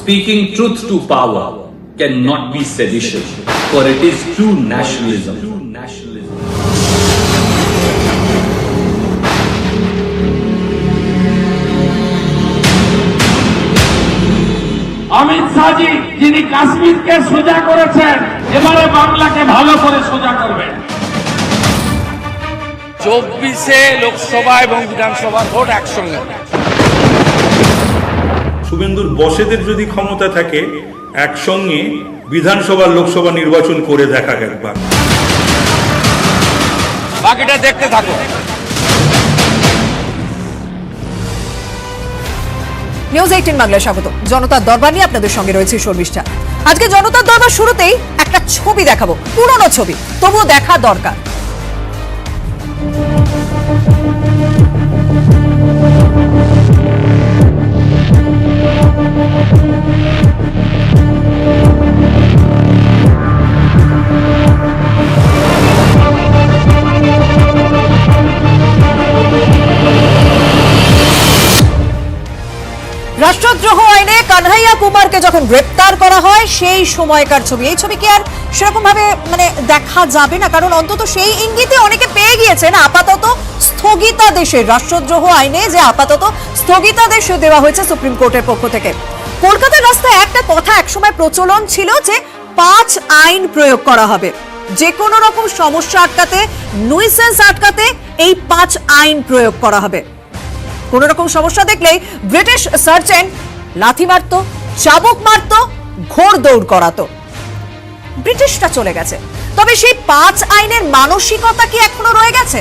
Speaking truth to power cannot be sedition, for it is true nationalism. Amit Shahji যিনি কাশ্মীরকে সোজা করেছেন, এবারে বাংলাকে ভালো করে সোজা করবেন। 24-এ লোকসভা এবং বিধানসভার ভোট একসঙ্গে। শুভেন্দুর বসেদের যদি ক্ষমতা থাকে, একসঙ্গে বিধানসভা লোকসভা নির্বাচন করে দেখা একবার। বাকিটা দেখতে থাকো। নিউজ 18 বাংলায় স্বাগত। জনতার দরবার নিয়ে আপনাদের সঙ্গে রয়েছে শর্মিষ্ঠা। আজকে জনতার দরবার শুরুতেই একটা ছবি দেখাবো, পুরনো ছবি, তবুও দেখা দরকার। রাষ্ট্রদ্রোহ আইনে কানহাইয়া কুমারকে যখন গ্রেপ্তার করা হয় সেই সময়কার ছবি। এই ছবি কি আর সেরকম ভাবে দেখা যাবে না, কারণ অন্তত সেই ইঙ্গিতে অনেকে পেয়ে গিয়েছেন আপাতত স্থগিতাদেশের, রাষ্ট্রদ্রোহ আইনে যে আপাতত স্থগিতাদেশ দেওয়া হয়েছে সুপ্রিম কোর্টের পক্ষ থেকে। কলকাতার রাস্তায় একটা কথা একসময় প্রচলন ছিল যে 5 আইন প্রয়োগ করা হবে, যে কোনো রকম সমস্যা আটকাতে, নুইসেন্স আটকাতে এই 5 আইন প্রয়োগ করা হবে। কোন রকম সমস্যা দেখলেই ব্রিটিশ সার্জেন্ট লাথি মারতো, চাবুক মারতো, ঘোড় দৌড় করাতো। ব্রিটিশটা চলে গেছে, তবে সেই 5 আইনের মানসিকতা কি এখনো রয়ে গেছে?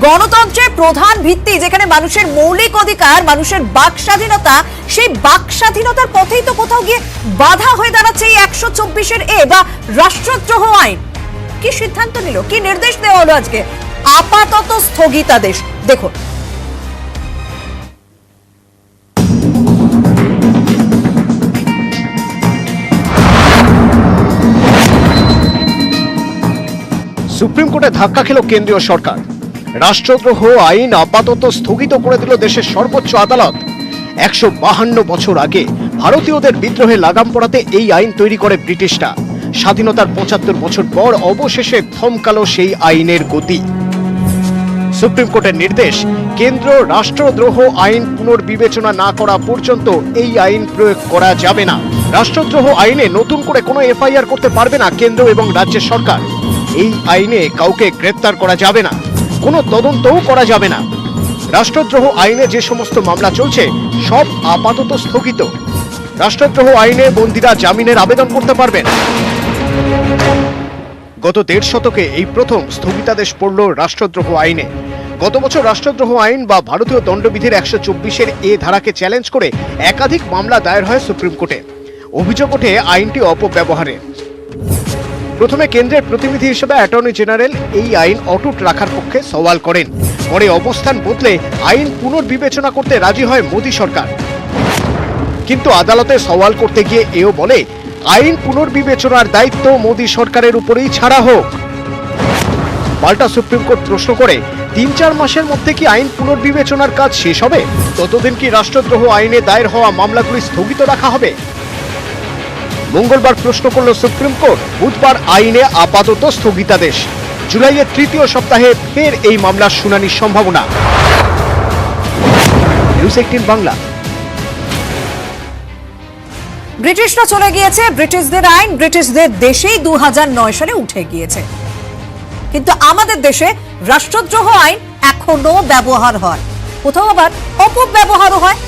গণতন্ত্রের প্রধান ভিত্তি, যেখানে মানুষের মৌলিক অধিকার, মানুষের বাক স্বাধীনতা, সেই বাক স্বাধীনতার পথেই তো কোথাও গিয়ে বাধা হয়ে দাঁড়াচ্ছে এই 124-এর এ বা রাষ্ট্রদ্রোহ আইন। কি সিদ্ধান্ত নিল, কি নির্দেশ দেওয়া হলো আজকে? আপাতত স্থগিতাদেশ। দেখুন, সুপ্রিম কোর্টে ধাক্কা খেল কেন্দ্রীয় সরকার। রাষ্ট্রদ্রোহ আইন আপাতত স্থগিত করে দিল দেশের সর্বোচ্চ আদালত। 152 বছর আগে ভারতীয়দের বিদ্রোহে লাগাম পড়াতে এই আইন তৈরি করে ব্রিটিশরা। স্বাধীনতার 75 বছর পর অবশেষে থমকালো সেই আইনের গতি। সুপ্রিম কোর্টের নির্দেশ, কেন্দ্র রাষ্ট্রদ্রোহ আইন পুনর্বিবেচনা না করা পর্যন্ত এই আইন প্রয়োগ করা যাবে না। রাষ্ট্রদ্রোহ আইনে নতুন করে কোনো এফআইআর করতে পারবে না কেন্দ্র এবং রাজ্যের সরকার। এই আইনে কাউকে গ্রেপ্তার করা যাবে না, কোনো তদন্তও করা যাবে না। রাষ্ট্রদ্রোহ আইনে যে সমস্ত মামলা চলছে সব আপাতত স্থগিত। রাষ্ট্রদ্রোহ আইনে বন্দীরা জামিনের আবেদন করতে পারবেন। গত 1.5 শতকে এই প্রথম স্থগিতাদেশ পড়ল রাষ্ট্রদ্রোহ আইনে। গত বছর রাষ্ট্রদ্রোহ আইন বা ভারতীয় দণ্ডবিধির 124-এর এ ধারাকে চ্যালেঞ্জ করে একাধিক মামলা দায়ের হয় সুপ্রিম কোর্টে। অভিযোগ ওঠে আইনটি অপব্যবহারের। প্রথমে কেন্দ্রের প্রতিনিধি হিসেবে অ্যাটর্নি জেনারেল এই আইন অটুট রাখার পক্ষে সওয়াল করেন। পরে অবস্থান বদলে আইন পুনর্বিবেচনা করতে রাজি হয় মোদী সরকার। কিন্তু আদালতে সওয়াল করতে গিয়ে এও বলে আইন পুনর্বিবেচনার দায়িত্ব মোদী সরকারের উপরেই ছাড়া হোক। পাল্টা সুপ্রিম কোর্ট প্রশ্ন করে 3-4 মাসের মধ্যে কি আইন পুনর্বিবেচনার কাজ শেষ হবে? ততদিন কি রাষ্ট্রদ্রোহ আইনে দায়ের হওয়া মামলাগুলি স্থগিত রাখা হবে? মঙ্গলবার প্রশ্ন করল সুপ্রিম কোর্ট। বুধবার আইনে আপাতত স্থগিতাদেশ। জুলাইয়ের 3য় সপ্তাহে ফের এই মামলার শুনানির সম্ভাবনা। নিউজ 18 বাংলা। ব্রিটিশরা চলে গিয়েছে, ব্রিটিশদের আইন ব্রিটিশদের দেশেই 2009 সালে উঠে গিয়েছে, কিন্তু আমাদের দেশে রাষ্ট্রদ্রোহ আইন এখনো ব্যবহার হয়, কোথাও আবার অপব্যবহারও হয়।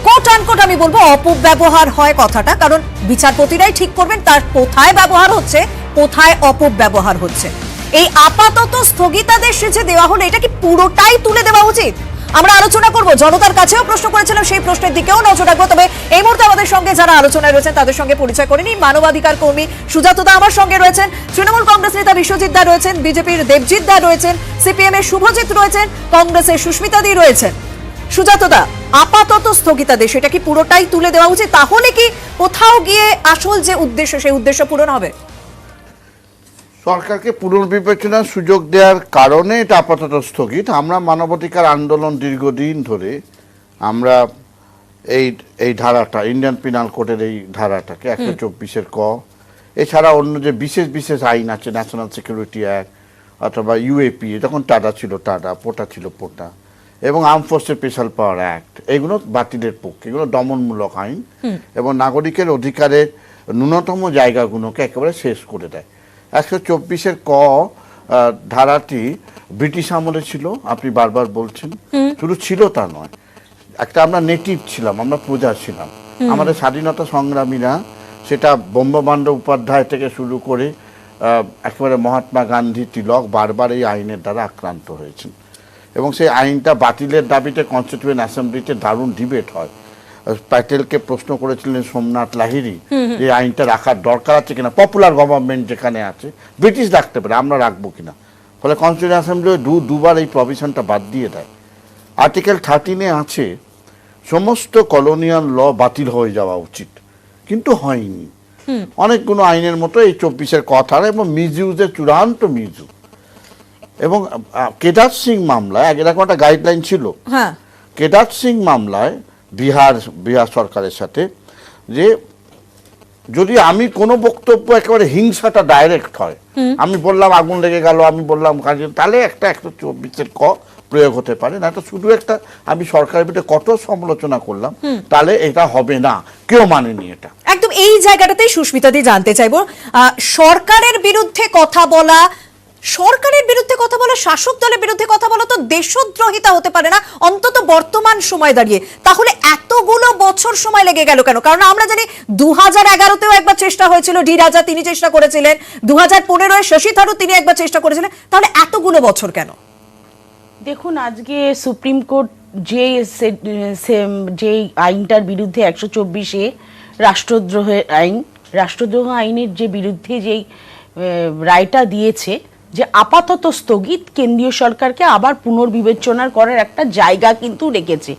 কোট আনকোট আমি বলবো অপব্যবহার হয় কথাটা, কারণ বিচারপতিরাই ঠিক করবেন তার কোথায় ব্যবহার হচ্ছে, কোথায় অপব্যবহার হচ্ছে। এই আপাতত স্থগিতাদেশ যে দেওয়া হলো, এটা কি পুরোটাই তুলে দেওয়া উচিত? আমরা আলোচনা করব, জনতার কাছেও প্রশ্ন করেছিলাম, সেই প্রশ্নের দিকেও নজর রাখবো। তবে এই মুহূর্তে আমাদের সঙ্গে যারা আলোচনায় রয়েছেন তাদের সঙ্গে পরিচয় করে নিই। মানবাধিকার কর্মী সুজাতা দা আমার সঙ্গে রয়েছেন, তৃণমূল কংগ্রেস নেতা বিশ্বজিৎ দা রয়েছেন, বিজেপির দেবজিৎ দা রয়েছেন, সিপিএম এর শুভজিৎ রয়েছেন, কংগ্রেসের সুস্মিতা দি রয়েছেন। সুজাতা দা, আপাতত স্থগিতাদেশ এটা কি পুরোটাই তুলে দেওয়া উচিত? তাহলে কি কোথাও গিয়ে আসল যে উদ্দেশ্য সেই উদ্দেশ্য পূরণ হবে? সরকারকে পুনর্বিবেচনার সুযোগ দেওয়ার কারণে এটা আপাতত স্থগিত। আমরা মানবাধিকার আন্দোলন দীর্ঘদিন ধরে আমরা এই ধারাটা ইন্ডিয়ান পিনাল কোডের এই ধারাটাকে 124-এর ক, এছাড়া অন্য যে বিশেষ বিশেষ আইন আছে, ন্যাশনাল সিকিউরিটি অ্যাক্ট অথবা ইউএপি, যখন টাডা ছিল টাডা, পোটা ছিল পোটা, এবং আর্ম ফোর্সের স্পেশাল পাওয়ার অ্যাক্ট, এগুলো বাতিলের পক্ষে, এগুলো দমনমূলক আইন এবং নাগরিকের অধিকারের ন্যূনতম জায়গাগুলোকে একেবারে শেষ করে দেয়। 124-এর ক ধারাটি ব্রিটিশ আমলে ছিল, আপনি বারবার বলছেন, শুধু ছিল তা নয়, একটা আমরা নেটিভ ছিলাম, আমরা প্রজা ছিলাম। আমাদের স্বাধীনতা সংগ্রামীরা, সেটা বঙ্গবন্ধু উপাধ্যায় থেকে শুরু করে একেবারে মহাত্মা গান্ধী, তিলক বারবার এই আইনের দ্বারা আক্রান্ত হয়েছেন এবং সেই আইনটা বাতিলের দাবিতে কনস্টিটিউয়েন্ট অ্যাসেম্বলিতে দারুণ ডিবেট হয়। প্যাটেলকে প্রশ্ন করেছিলেন সোমনাথ লাহিড়ী যে আইনটা রাখার দরকার আছে কিনা, পপুলার গভর্নমেন্ট যেখানে আছে, ব্রিটিশ রাখতে পারে, আমরা রাখবো কিনা। ফলে কনস্টিটিউয়েন্ট অ্যাসেম্বলি দুবার এই প্রভিশনটা বাদ দিয়ে দেয়। আর্টিকেল 13-এ আছে সমস্ত কলোনিয়াল ল বাতিল হয়ে যাওয়া উচিত, কিন্তু হয়নি। অনেকগুলো আইনের মতো এই 24-এর কথা এবং মিসইউজের চূড়ান্ত মিসইউজ। এবং কেদার সিং মামলায় এরকম একটা গাইডলাইন ছিল, কেদার সিং মামলায় বিহার সরকারের সাথে, যে যদি আমি কোনো বক্তব্য একেবারে হিংসাটা ডাইরেক্ট হয়, আমি বললাম আগুন লেগে গেল, আমি বললাম কাজে, তাহলে একটা 124-এর ক প্রয়োগ হতে পারে না। এটা শুধু একটা আমি সরকারের বিরুদ্ধে কত সমালোচনা করলাম, তাহলে এটা হবে না, কেউ মানেনি এটা। একদম এই জায়গাটাতেই সুস্মিতা দি জানতে চাইবো, সরকারের বিরুদ্ধে কথা বলা, শাসক দলের বিরুদ্ধে কথা বলা তো দেশদ্রোহিতা হতে পারে না, অন্তত বর্তমান সময় দাঁড়িয়ে। তাহলে এতগুলো বছর সময় লেগে গেল কেন? কারণ আমরা জানি 2011-তেও একবার চেষ্টা হয়েছিল, ডি রাজা তিনি চেষ্টা করেছিলেন, 2015-এ শশী থারুর তিনি একবার চেষ্টা করেছিলেন, তাহলে এতগুলো বছর কেন? দেখুন, আজকে সুপ্রিম কোর্ট যে আইনটার বিরুদ্ধে 124-এ রাষ্ট্রদ্রোহ আইনের যে বিরুদ্ধে যেই রায়টা দিয়েছে, যে আপাতত স্থগিত, কেন্দ্রীয় সরকারকে আবার পুনর্বিবেচনা করার একটা জায়গা কিন্তু রেখেছে,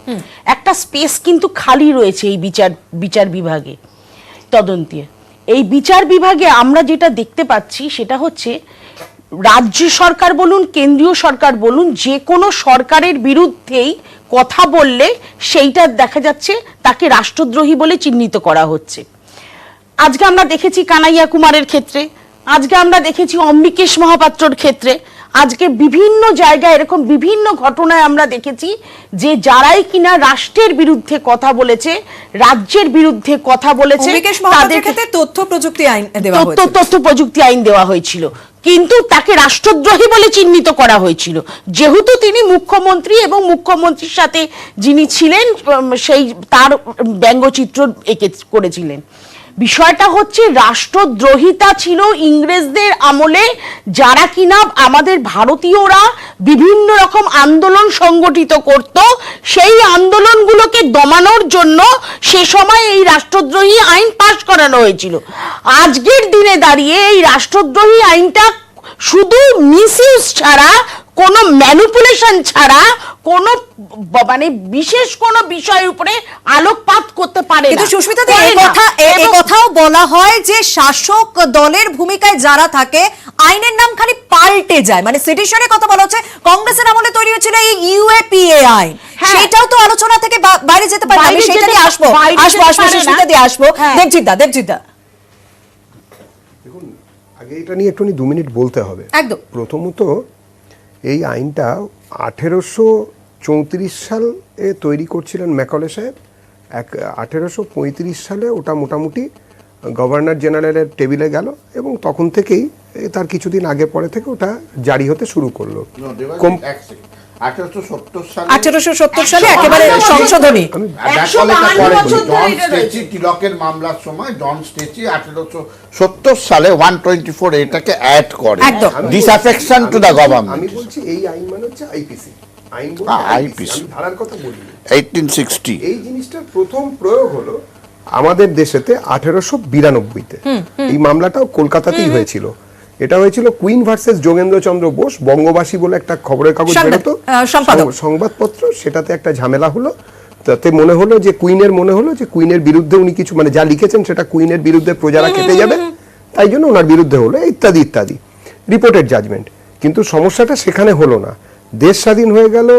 একটা স্পেস কিন্তু খালি রয়েছে এই বিচার বিভাগে, তদন্তে। এই বিচার বিভাগে আমরা যেটা দেখতে পাচ্ছি সেটা হচ্ছে রাজ্য সরকার বলুন, কেন্দ্রীয় সরকার বলুন, যে কোনো সরকারের বিরুদ্ধেই কথা বললে সেইটা দেখা যাচ্ছে তাকে রাষ্ট্রদ্রোহী বলে চিহ্নিত করা হচ্ছে। আজকে আমরা দেখেছি কানাইয়া কুমারের ক্ষেত্রে, আজকে আমরা দেখেছি অম্বিকেশ মহাপাত্রর ক্ষেত্রে, আজকে বিভিন্ন জায়গায় এরকম বিভিন্ন ঘটনায় আমরা দেখেছি যে যারাই কিনা রাষ্ট্রের বিরুদ্ধে কথা বলেছে, রাজ্যের বিরুদ্ধে কথা বলেছে, তাদের ক্ষেত্রে তথ্য প্রযুক্তি আইন দেওয়া হয়েছিল, কিন্তু তাকে রাষ্ট্রদ্রোহী বলে চিহ্নিত করা হয়েছিল, যেহেতু তিনি মুখ্যমন্ত্রী এবং মুখ্যমন্ত্রীর সাথে যিনি ছিলেন সেই তার ব্যঙ্গচিত্র এঁকে করেছিলেন। বিষয়টা হচ্ছে রাষ্ট্রদ্রোহিতা ছিল ইংরেজদের আমলে, যারা কিনা আমাদের ভারতীয়রা বিভিন্ন রকম আন্দোলন সংগঠিত করত, সেই আন্দোলনগুলোকে দমানোর জন্য সে সময় এই রাষ্ট্রদ্রোহী আইন পাশ করানো হয়েছিল। আজকের দিনে দাঁড়িয়ে এই রাষ্ট্রদ্রোহী আইনটা শুধু মিসইউজ ছাড়া, কোনো ম্যানিপুলেশন ছাড়া, কোনো মানে বিশেষ কোনো বিষয়ের উপরে আলোকপাত করতে পারে না। কিন্তু সুস্মিতা দি, এই কথাও বলা হয় যে শাসক দলের ভূমিকায় যারা থাকে আইনের নাম খালি পাল্টে যায়, মানে সিটিশনের কথা বলা হচ্ছে, কংগ্রেসের আমলে তৈরি হয়েছিল এই ইউএপিএ আইন, সেটাও তো আলোচনা থেকে বাইরে যেতে পারে। আমি সেটা নিয়ে আসবো সুস্মিতা দি, আসবো দেবজিৎ দা। দেখুন, আগে এটা নিয়ে একটু 2 মিনিট বলতে হবে। একদম। প্রথমত এই আইনটা 1834 সালে তৈরি করছিলেন ম্যাকলে সাহেব। 1835 সালে ওটা মোটামুটি গভর্নর জেনারেলের টেবিলে গেল এবং তখন থেকেই তার কিছুদিন আগে পরে থেকে ওটা জারি হতে শুরু করলো। 1870 সালে একেবারে সংশোধনী। তিলকের মামলার সময় জন স্টেচি 1870 সালে 124 এটাকে অ্যাড করে, ডিসঅ্যাফেকশন টু দ্য গভর্নমেন্ট। আমি বলছি এই আইন মানে হচ্ছে আইপিসি আইন, আইপিসি ধারার কথা বলি 1860। এই জিনিসটার প্রথম প্রয়োগ হলো আমাদের দেশেতে 1892-তে। এই মামলাটাও কলকাতাতেই হয়েছিল। এটা হয়েছিল কুইন ভার্সেস যোগেন্দ্রচন্দ্র বোস, বঙ্গবাসী বলে একটা খবরের কাগজ বেরোতো, সংবাদপত্র, সেটাতে একটা ঝামেলা হলো। তাতে মনে হলো যে কুইনের বিরুদ্ধে উনি কিছু, মানে যা লিখেছেন সেটা কুইনের বিরুদ্ধে প্রজারা খেতে যাবে, তাই জন্য ওনার বিরুদ্ধে হলো ইত্যাদি ইত্যাদি, রিপোর্টেড জাজমেন্ট। কিন্তু সমস্যাটা সেখানে হলো না, দেশ স্বাধীন হয়ে গেল,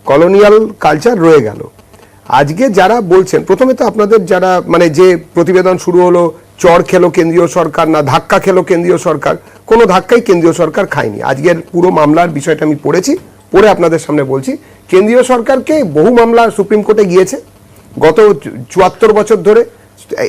কলোনিয়াল কালচার রয়ে গেল। আজকে যারা বলছেন, প্রথমে তো আপনাদের যারা মানে যে প্রতিবেদন শুরু হলো, চর খেলো কেন্দ্রীয় সরকার না ধাক্কা খেলো কেন্দ্রীয় সরকার, কোনো ধাক্কাই কেন্দ্রীয় সরকার খায়নি। আজকের পুরো মামলার বিষয়টা আমি পড়েছি, পড়ে আপনাদের সামনে বলছি। কেন্দ্রীয় সরকারকে বহু মামলা সুপ্রিম কোর্টে গিয়েছে গত 74 বছর ধরে।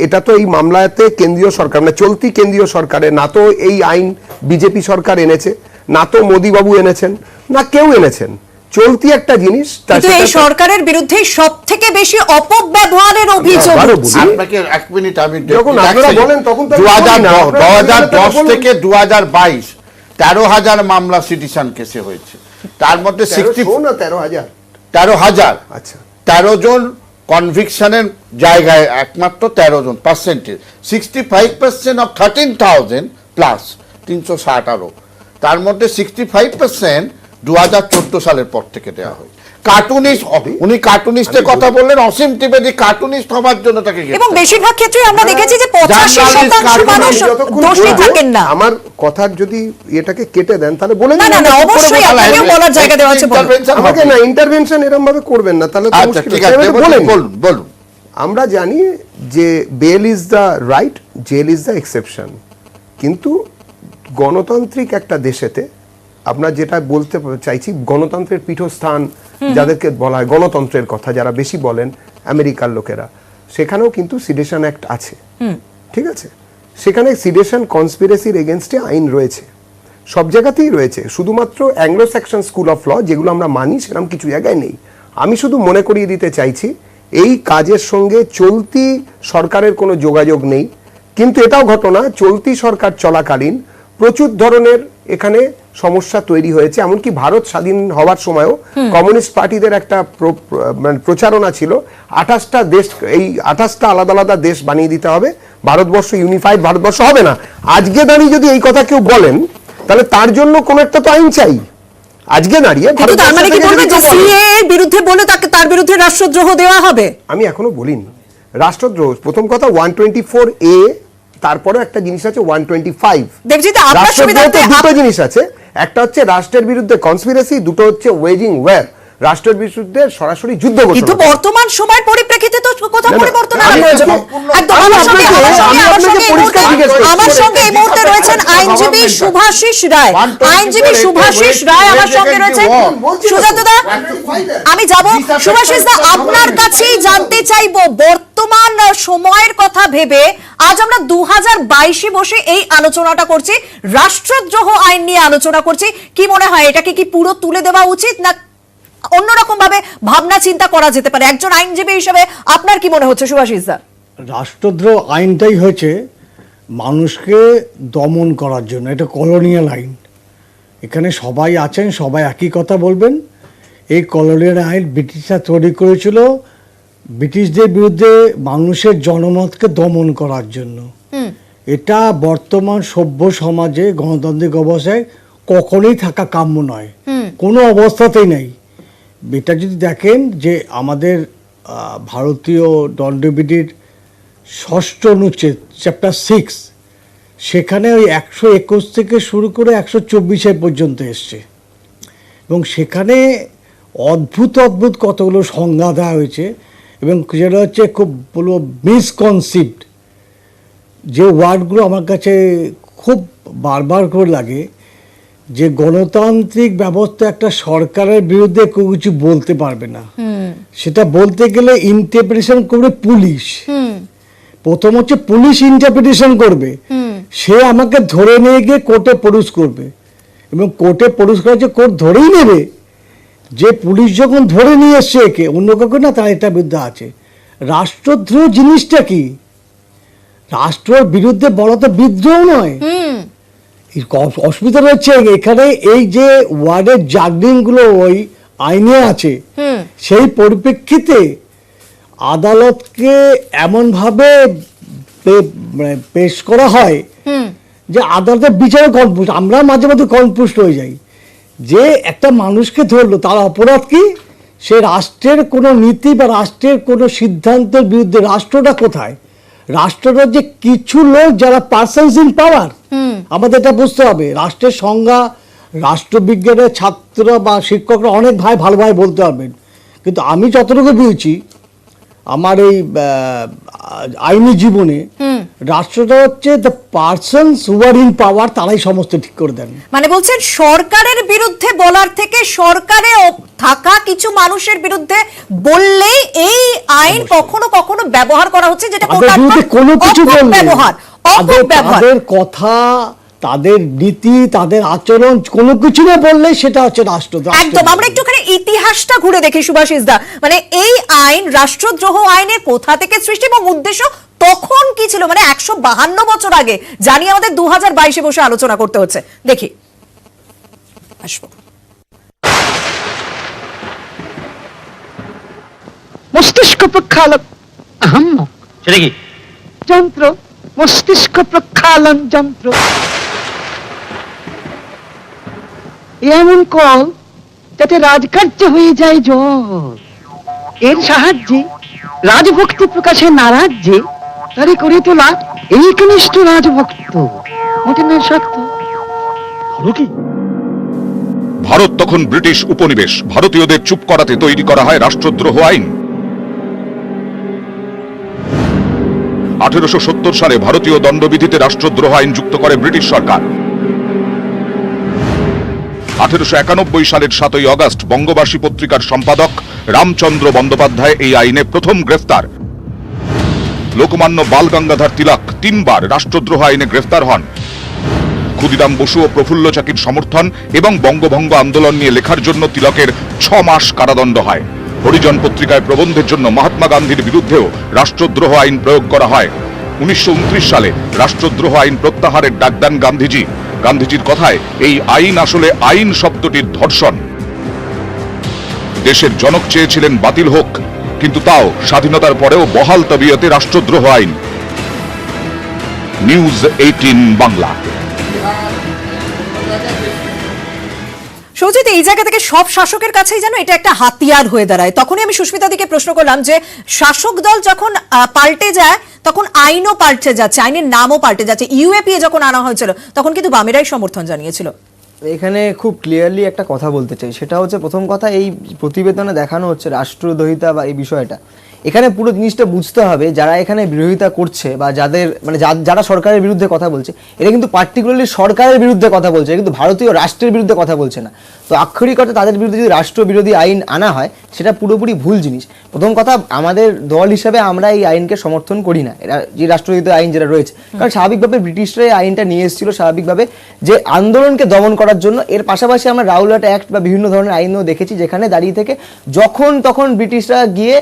এটা তো এই মামলাতে কেন্দ্রীয় সরকার মানে চলতি কেন্দ্রীয় সরকারে না তো এই আইন বিজেপি সরকার এনেছে, না তো মোদী বাবু এনেছেন, না কেউ এনেছেন, চলতি একটা জিনিস। কিন্তু এই সরকারের বিরুদ্ধে সবথেকে বেশি অপব্যবহারের অভিযোগ উঠছে। আপনাকে এক মিনিট আমি যখন আপনারা বলেন তখন তো 2010 থেকে 2022 13,000 মামলা সিটিজেন কেসে হয়েছে, তার মধ্যে 13,000 আচ্ছা 13 জন কনভিকশনের জায়গায়, একমাত্র 13 জন পার্সেন্টেজ, 65% অফ 13,000 প্লাস 360 আরো, তার মধ্যে 65% 2014 সালের পর থেকে দেওয়া হয়। কার্টুনিস্ট, উনি কার্টুনিস্টের কথা বললেন, অসীম ত্রিবেদী কার্টুনিস্ট হওয়ার জন্য তাকে এবং বেশিরভাগ ক্ষেত্রে আমরা দেখেছি যে 85% মানুষ দোষী থাকেন না। আমার কথার যদি এটাকে কেটে দেন তাহলে বলে না না না, অবশ্যই আপনাকে বলার জায়গা দেওয়া আছে। আমাকে না ইন্টারভেনশন এরকম ভাবে করবেন না, তাহলে তো মুশকিল। বলুন। আমরা জানি যে bail is the right, jail is the exception, কিন্তু গণতান্ত্রিক একটা দেশেতে আমরা যেটা বলতে চাইছি, গণতন্ত্রের পীঠস্থান যাদেরকে বলা হয়, গণতন্ত্রের কথা যারা বেশি বলেন আমেরিকার লোকেরা, সেখানেও কিন্তু সিডেশন অ্যাক্ট আছে, ঠিক আছে? সেখানে সিডেশন কনস্পিরেসির এগেনস্টে আইন রয়েছে, সব জায়গাতেই রয়েছে, শুধুমাত্র Anglo Saxon school of law যেগুলো আমরা মানি সেরকম কিছু জায়গায় নেই। আমি শুধু মনে করিয়ে দিতে চাইছি এই কাজের সঙ্গে চলতি সরকারের কোনো যোগাযোগ নেই, কিন্তু এটাও ঘটনা চলতি সরকার চলাকালীন প্রচুর ধরনের এখানে সমস্যা তৈরি হয়েছে। এমনকি ভারত স্বাধীন হওয়ার সময়ও কমিউনিস্ট পার্টিদের একটা প্রচারণা ছিল 28টা দেশ, এই 28টা আলাদা আলাদা দেশ বানিয়ে দিতে হবে, ভারতবর্ষ ইউনিফাইড ভারতবর্ষ হবে না। আজকে দাঁড়িয়ে যদি এই কথা কেউ বলেন তাহলে তার জন্য কোন একটা তো আইন চাই। আজকে দাঁড়িয়ে তার মানে কি বলবেন যে সিএএ এর বিরুদ্ধে বলে তার বিরুদ্ধে রাষ্ট্রদ্রোহ দেওয়া হবে? আমি এখনো বলিনি রাষ্ট্রদ্রোহ। প্রথম কথা 124A, তারপরে একটা জিনিস আছে 125। দেবজিৎ, আপনার সুবিধার্থে দুটো জিনিস আছে, একটা হচ্ছে রাষ্ট্রের বিরুদ্ধে কনস্পিরেসি, দুটো হচ্ছে ওয়েজিং ওয়ার, রাষ্ট্রের বিরুদ্ধে সরাসরি যুদ্ধ ঘোষণা। কিন্তু বর্তমান সময়ের পরিপ্রেক্ষিতে তো কোথাও পরিবর্তন আনা প্রয়োজন। একদম আমার সঙ্গে এই মুহূর্তে রয়েছেন আইনজীবী শুভাশিস রায়। আইনজীবী শুভাশিস রায় আমার সঙ্গে রয়েছে। সুজাতদা, আমি যাব। শুভাশিস দা, আপনার কাছেই জানতে চাইবো, বর্তমান সময়ের কথা ভেবে আজ আমরা 2022 বসে এই আলোচনাটা করছি, রাষ্ট্রদ্রোহ আইন নিয়ে আলোচনা করছি। কি মনে হয় এটাকে কি পুরো তুলে দেওয়া উচিত, না অন্যরকম ভাবে ভাবনা চিন্তা করা যেতে পারে? একজন আইনজীবী হিসেবে আপনার কি মনে হচ্ছে শুভাশিস দা? রাষ্ট্রদ্রোহ আইনটাই হয়েছে মানুষকে দমন করার জন্য, এটা কলোনিয়াল আইন। এখানে সবাই আছেন, সবাই একই কথা বলবেন। এই কলোনিয়াল আইন ব্রিটিশরা তৈরি করেছিল ব্রিটিশদের বিরুদ্ধে মানুষের জনমতকে দমন করার জন্য। এটা বর্তমান সভ্য সমাজে গণতান্ত্রিক অবস্থায় কখনোই থাকা কাম্য নয়, কোনো অবস্থাতেই নেই। এটা যদি দেখেন যে আমাদের ভারতীয় দণ্ডবিধির 6ষ্ঠ অনুচ্ছেদ চ্যাপ্টার 6, সেখানে ওই 121 থেকে শুরু করে 124 পর্যন্ত এসছে, এবং সেখানে অদ্ভুত অদ্ভুত কতগুলো সংজ্ঞা দেওয়া হয়েছে, এবং যেটা হচ্ছে খুব বলবো মিসকনসিপ্ট, যে ওয়ার্ডগুলো আমার কাছে খুব বারবার করে লাগে, যে গণতান্ত্রিক ব্যবস্থা একটা সরকারের বিরুদ্ধে কেউ কিছু বলতে পারবে না, সেটা বলতে গেলে ইন্টারপ্রিটেশন করবে পুলিশ। প্রথম হচ্ছে পুলিশ ইন্টারপ্রিটেশন করবে, সে আমাকে ধরে নিয়ে গিয়ে কোর্টে প্রডিউস করবে, এবং কোর্টে প্রডিউস করা যে কোর্ট ধরেই নেবে যে পুলিশ যখন ধরে নিয়ে এসছে একে, অন্য কাউকে না, তার এটা বিরুদ্ধে আছে। রাষ্ট্রদ্রোহ জিনিসটা কি? রাষ্ট্রের বিরুদ্ধে বলা তো বিদ্রোহ নয়। অসুবিধা রয়েছে এখানে, এই যে ওয়ার্ডের জাগরিং গুলো ওই আইনে আছে, সেই পরিপ্রেক্ষিতে আদালতকে এমন ভাবে পেশ করা হয় যে আদালতের বিচারে কনফিউজ, আমরা মাঝে মাঝে কনফিউজ হয়ে যাই যে একটা মানুষকে ধরলো, তার অপরাধ কি? সে রাষ্ট্রের কোনো নীতি বা রাষ্ট্রের কোনো সিদ্ধান্তের বিরুদ্ধে। রাষ্ট্রটা কোথায়? রাষ্ট্রটা যে কিছু লোক যারা পারসনস ইন পাওয়ার, আমাদের এটা বুঝতে হবে। রাষ্ট্রের সংজ্ঞা রাষ্ট্রবিজ্ঞানের ছাত্ররা বা শিক্ষকরা অনেক ভালোভাবে বলতে পারবেন, কিন্তু আমি যতটুকু বুঝছি আমার এই আইনি জীবনে রাষ্ট্রটা হচ্ছে the persons who are in power, তারাই সমস্ত ঠিক করে দেন। মানে বলছেন সরকারের বিরুদ্ধে বলার থেকে সরকারে থাকা কিছু মানুষের বিরুদ্ধে বললেই এই আইন কখনো কখনো ব্যবহার করা হচ্ছে, যেটা তাদের বিরুদ্ধে কোনো কিছু অপব্যবহার, তাদের কথা, তাদের নীতি, তাদের আচরণ কোনো কিছু না বললে সেটা হচ্ছে রাষ্ট্রদ্রোহ। একদম। আমরা একটুখানি ইতিহাসটা ঘুরে দেখি সুভাষিস দা, মানে এই আইন রাষ্ট্রদ্রোহ আইনের কোথা থেকে সৃষ্টি এবং উদ্দেশ্য তখন কি ছিল, মানে 152 বছর আগে, জানি আমাদের 2022-এ বসে আলোচনা করতে হচ্ছে। দেখি আসবো। মস্তিষ্ক প্রক্ষালন সেটা কি যন্ত্র, মস্তিষ্ক প্রক্ষালন যন্ত্র, এমন কল যাতে রাজকার্য হয়ে যায় জল। এর সাহায্যে রাজভক্তি প্রকাশে না রাজ্যে তারে করে তোলা এই কনিষ্ঠ রাজভক্ত মোটে না সত্য। কি ভারত তখন ব্রিটিশ উপনিবেশ, ভারতীয়দের চুপ করাতে তৈরি করা হয় রাষ্ট্রদ্রোহ আইন। 1870 সালে ভারতীয় দণ্ডবিধিতে রাষ্ট্রদ্রোহ আইন যুক্ত করে ব্রিটিশ সরকার। 1891 সালের 7ই আগস্ট বঙ্গবাসী পত্রিকার সম্পাদক রামচন্দ্র বন্দ্যোপাধ্যায় এই আইনে প্রথম গ্রেফতার। লোকমান্য বাল গঙ্গাধর তিলক 3 বার রাষ্ট্রদ্রোহ আইনে গ্রেফতার হন। ক্ষুদিরাম বসু ও প্রফুল্ল চাকির সমর্থন এবং বঙ্গভঙ্গ আন্দোলন নিয়ে লেখার জন্য তিলকের 6 মাস কারাদণ্ড হয়। হরিজন পত্রিকায় প্রবন্ধের জন্য মহাত্মা গান্ধীর বিরুদ্ধেও রাষ্ট্রদ্রোহ আইন প্রয়োগ করা হয়। 1929 সালে রাষ্ট্রদ্রোহ আইন প্রত্যাহারের ডাক দেন গান্ধীজি। গান্ধীজির কথায় এই আইন আসলে আইন শব্দটির ধর্ষণ। দেশের জনক চেয়েছিলেন বাতিল হোক, কিন্তু তাও স্বাধীনতার পরেও বহাল তবিয়তে রাষ্ট্রদ্রোহ আইন। নিউজ 18 বাংলা। সৌজিত, এই জায়গা থেকে সব শাসকের কাছেই যেন এটা একটা হাতিয়ার হয়ে দাঁড়ায়। তখনই আমি সুস্মিতা দিকে প্রশ্ন করলাম যে শাসক দল যখন পাল্টে যায় তখন আইনও পাল্টে যাচ্ছে, আইনের নামও পাল্টে যাচ্ছে। ইউএপিএ যখন আনা হয়েছিল তখন কিন্তু বামেরাই সমর্থন জানিয়েছিল। এখানে খুব ক্লিয়ারলি একটা কথা বলতে চাই, সেটা হচ্ছে প্রথম কথা, এই প্রতিবেদনে দেখানো হচ্ছে রাষ্ট্রদ্রোহিতা বা এই বিষয়টা, এখানে পুরো জিনিসটা বুঝতে হবে যারা এখানে বিরোধিতা করছে বা যাদের মানে যারা সরকারের বিরুদ্ধে কথা বলছে, এটা কিন্তু পার্টিকুলারলি সরকারের বিরুদ্ধে কথা বলছে, কিন্তু ভারতীয় রাষ্ট্রের বিরুদ্ধে কথা বলছে না। তো আক্ষরিক অর্থে তাদের বিরুদ্ধে যদি রাষ্ট্রবিরোধী আইন আনা হয় সেটা পুরোপুরি ভুল জিনিস। প্রথম কথা, আমাদের দল হিসেবে আমরা এই আইনকে সমর্থন করি না, এটা যে রাষ্ট্রবিরোধী আইন যেটা রয়েছে, কারণ স্বাভাবিকভাবে ব্রিটিশরা এই আইনটা নিয়ে এসেছিল স্বাভাবিকভাবে যে আন্দোলনকে দমন করার জন্য। এর পাশাপাশি আমরা রাউলাট অ্যাক্ট বা বিভিন্ন ধরনের আইনও দেখেছি যেখানে দাঁড়িয়ে থেকে যখন তখন ব্রিটিশরা গিয়ে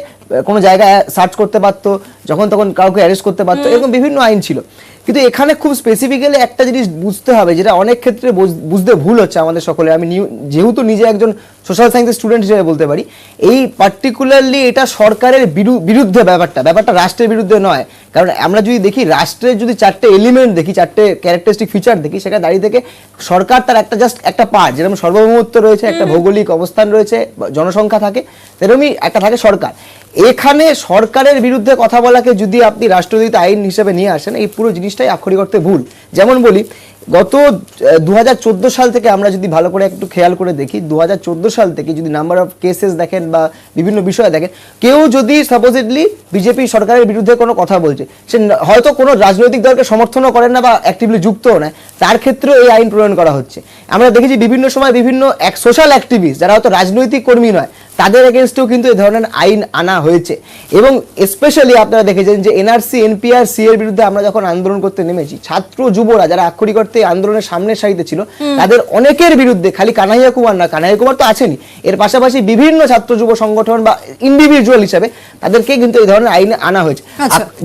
কোনো জায়গায় সার্চ করতে পারতো, যখন তখন কাউকে অ্যারেস্ট করতে পারতো, এরকম বিভিন্ন আইন ছিল। কিন্তু এখানে খুব স্পেসিফিক্যালি একটা জিনিস বুঝতে হবে যেটা অনেক ক্ষেত্রে বুঝতে ভুল হচ্ছে আমাদের সকলে। আমি যেহেতু নিজে একজন সোশ্যাল সায়েন্সের স্টুডেন্ট হিসেবে বলতে পারি, এই পার্টিকুলারলি এটা সরকারের বিরুদ্ধে ব্যাপারটা রাষ্ট্রের বিরুদ্ধে নয়। কারণ আমরা যদি দেখি রাষ্ট্রের যদি 4টে এলিমেন্ট দেখি, 4টে ক্যারেক্টারিস্টিক ফিচার দেখি, সেখানে দাঁড়িয়ে থেকে সরকার তার একটা জাস্ট একটা পার্ট, যেরকম সার্বভৌমত্ব রয়েছে, একটা ভৌগোলিক অবস্থান রয়েছে, জনসংখ্যা থাকে, তেরকমই একটা থাকে সরকার। এখানে সরকারের বিরুদ্ধে কথা বলাকে যদি আপনি রাষ্ট্রদ্রোহিতা আইন হিসেবে নিয়ে আসেন, এই পুরো জিনিসটাই আক্ষরিক অর্থে ভুল। যেমন বলি, গত 2014 সাল থেকে আমরা যদি ভালো করে একটু খেয়াল করে দেখি, 2014 সাল থেকে যদি নাম্বার অফ কেসেস দেখেন বা বিভিন্ন বিষয় দেখেন, কেউ যদি সাপোজিটলি বিজেপি সরকারের বিরুদ্ধে কোনো কথা বলছে, সে হয়তো কোনো রাজনৈতিক দলকে সমর্থনও করেন না বা অ্যাক্টিভলি যুক্তও নয়, তার ক্ষেত্রেও এই আইন প্রণয়ন করা হচ্ছে। আমরা দেখেছি বিভিন্ন সময় বিভিন্ন সোশ্যাল অ্যাক্টিভিস্ট যারা হয়তো রাজনৈতিক কর্মী নয়, তাদের এগেনস্টেও কিন্তু এই ধরনের আইন আনা হয়েছে। এবং স্পেশালি আপনারা দেখেছেন যে এনআরসি, এনপিআর, সি এর বিরুদ্ধে আমরা যখন আন্দোলন করতে নেমেছি, ছাত্র যুবরা যারা আক্ষরিক অর্থে আন্দোলনের সামনের সারিতে ছিল, তাদের অনেকের বিরুদ্ধে, খালি কানাইয়া কুমার না, কানাইয়া কুমার তো আছেনই, এর পাশাপাশি বিভিন্ন ছাত্র যুব সংগঠন বা ইন্ডিভিজুয়াল হিসেবে তাদেরকে কিন্তু এই ধরনের আইন আনা হয়েছে।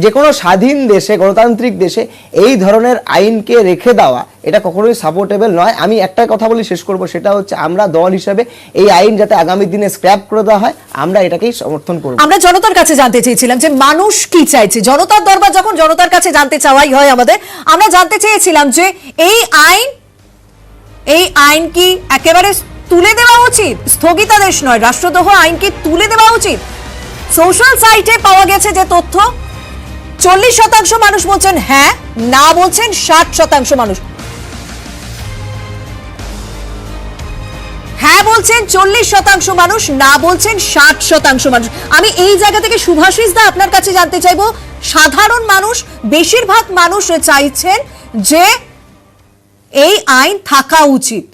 যে কোনো স্বাধীন দেশে, গণতান্ত্রিক দেশে এই ধরনের আইনকে রেখে দেওয়া এটা কখনোই সাপোর্টেবল নয়। আমি একটা কথা বলি শেষ করব, সেটা হচ্ছে আমরা দল হিসেবে এই আইন যাতে আগামী দিনে স্ক্র্যাপ করে দেওয়া হয়, আমরা এটাকেই সমর্থন করব। আমরা জনতার কাছে জানতে চেয়েছিলাম যে মানুষ কি চাইছে। জনতার দরবার যখন জনতার কাছে জানতে চাওয়াই হয় আমাদের, আমরা জানতে চেয়েছিলাম যে এই আইন কি একেবারে তুলে দেওয়া উচিত, স্থগিতাদেশ নয়, রাষ্ট্রদ্রোহ আইন কি তুলে দেওয়া উচিত। সোশ্যাল সাইটে পাওয়া গেছে যে তথ্য, 40% মানুষ বলছেন হ্যাঁ, না বলছেন 60% মানুষ। হ্যাঁ বলছেন 40% মানুষ, না বলছেন 60% মানুষ। আমি এই জায়গা থেকে শুভাশিস দা আপনার কাছে জানতে চাইবো, সাধারণ মানুষ, বেশিরভাগ মানুষ চাইছেন যে এই আইন থাকা উচিত,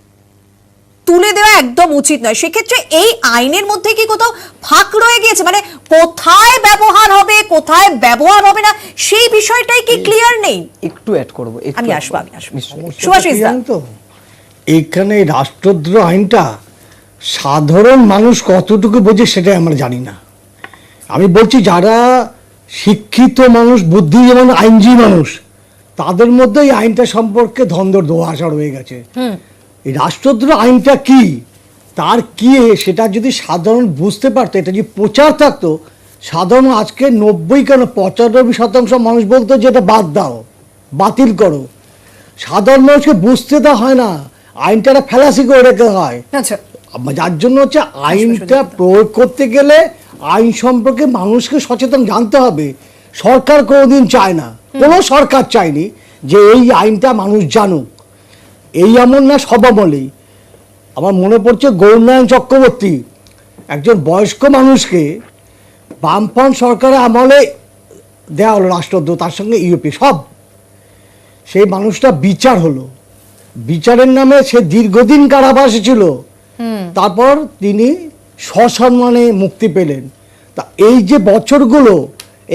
তুলে দেওয়া একদম উচিত নয়। সেক্ষেত্রে এই আইনের মধ্যে কি কোথাও ফাঁক রয়ে গিয়েছে, মানে কোথায় ব্যবহার হবে কোথায় ব্যবহার হবে না সেই বিষয়টাই কি ক্লিয়ার নেই? একটু অ্যাড করবো, আমি আসবো। শুভাশিস দা, তো এইখানে রাষ্ট্রদ্রোহ আইনটা সাধারণ মানুষ কতটুকু বোঝে সেটাই আমরা জানি না। আমি বলছি যারা শিক্ষিত মানুষ, বুদ্ধিজীবী আইনজীবী মানুষ, তাদের মধ্যে এই আইনটা সম্পর্কে ধন্দর দোয়াশা রয়ে গেছে। এই রাষ্ট্রদ্রোহ আইনটা কি, তার কি সেটা যদি সাধারণ বুঝতে পারতো, এটা যদি প্রচার থাকতো, সাধারণ আজকে 90 কেন 95% মানুষ বলতো যে এটা বাদ দাও, বাতিল করো। সাধারণ মানুষকে বুঝতে তো হয় না, আইনটা একটা ফ্যালাসি করে রেখে হয়। আচ্ছা, যার জন্য হচ্ছে আইনটা প্রয়োগ করতে গেলে আইন সম্পর্কে মানুষকে সচেতন জানতে হবে। সরকার কোনোদিন চায় না, কোনো সরকার চায়নি যে এই আইনটা মানুষ জানুক। এই এমন না সব আমলেই। আমার মনে পড়ছে গৌরনারায়ণ চক্রবর্তী, একজন বয়স্ক মানুষকে বামফ্রন্ট সরকারের আমলে দেওয়া হলো রাষ্ট্রদ্রোহ, তার সঙ্গে ইউপি সব। সেই মানুষটা বিচার হলো, বিচারের নামে সে দীর্ঘদিন কারাবাসে ছিল, তারপর তিনি সসম্মানে মুক্তি পেলেন। তা এই যে বছরগুলো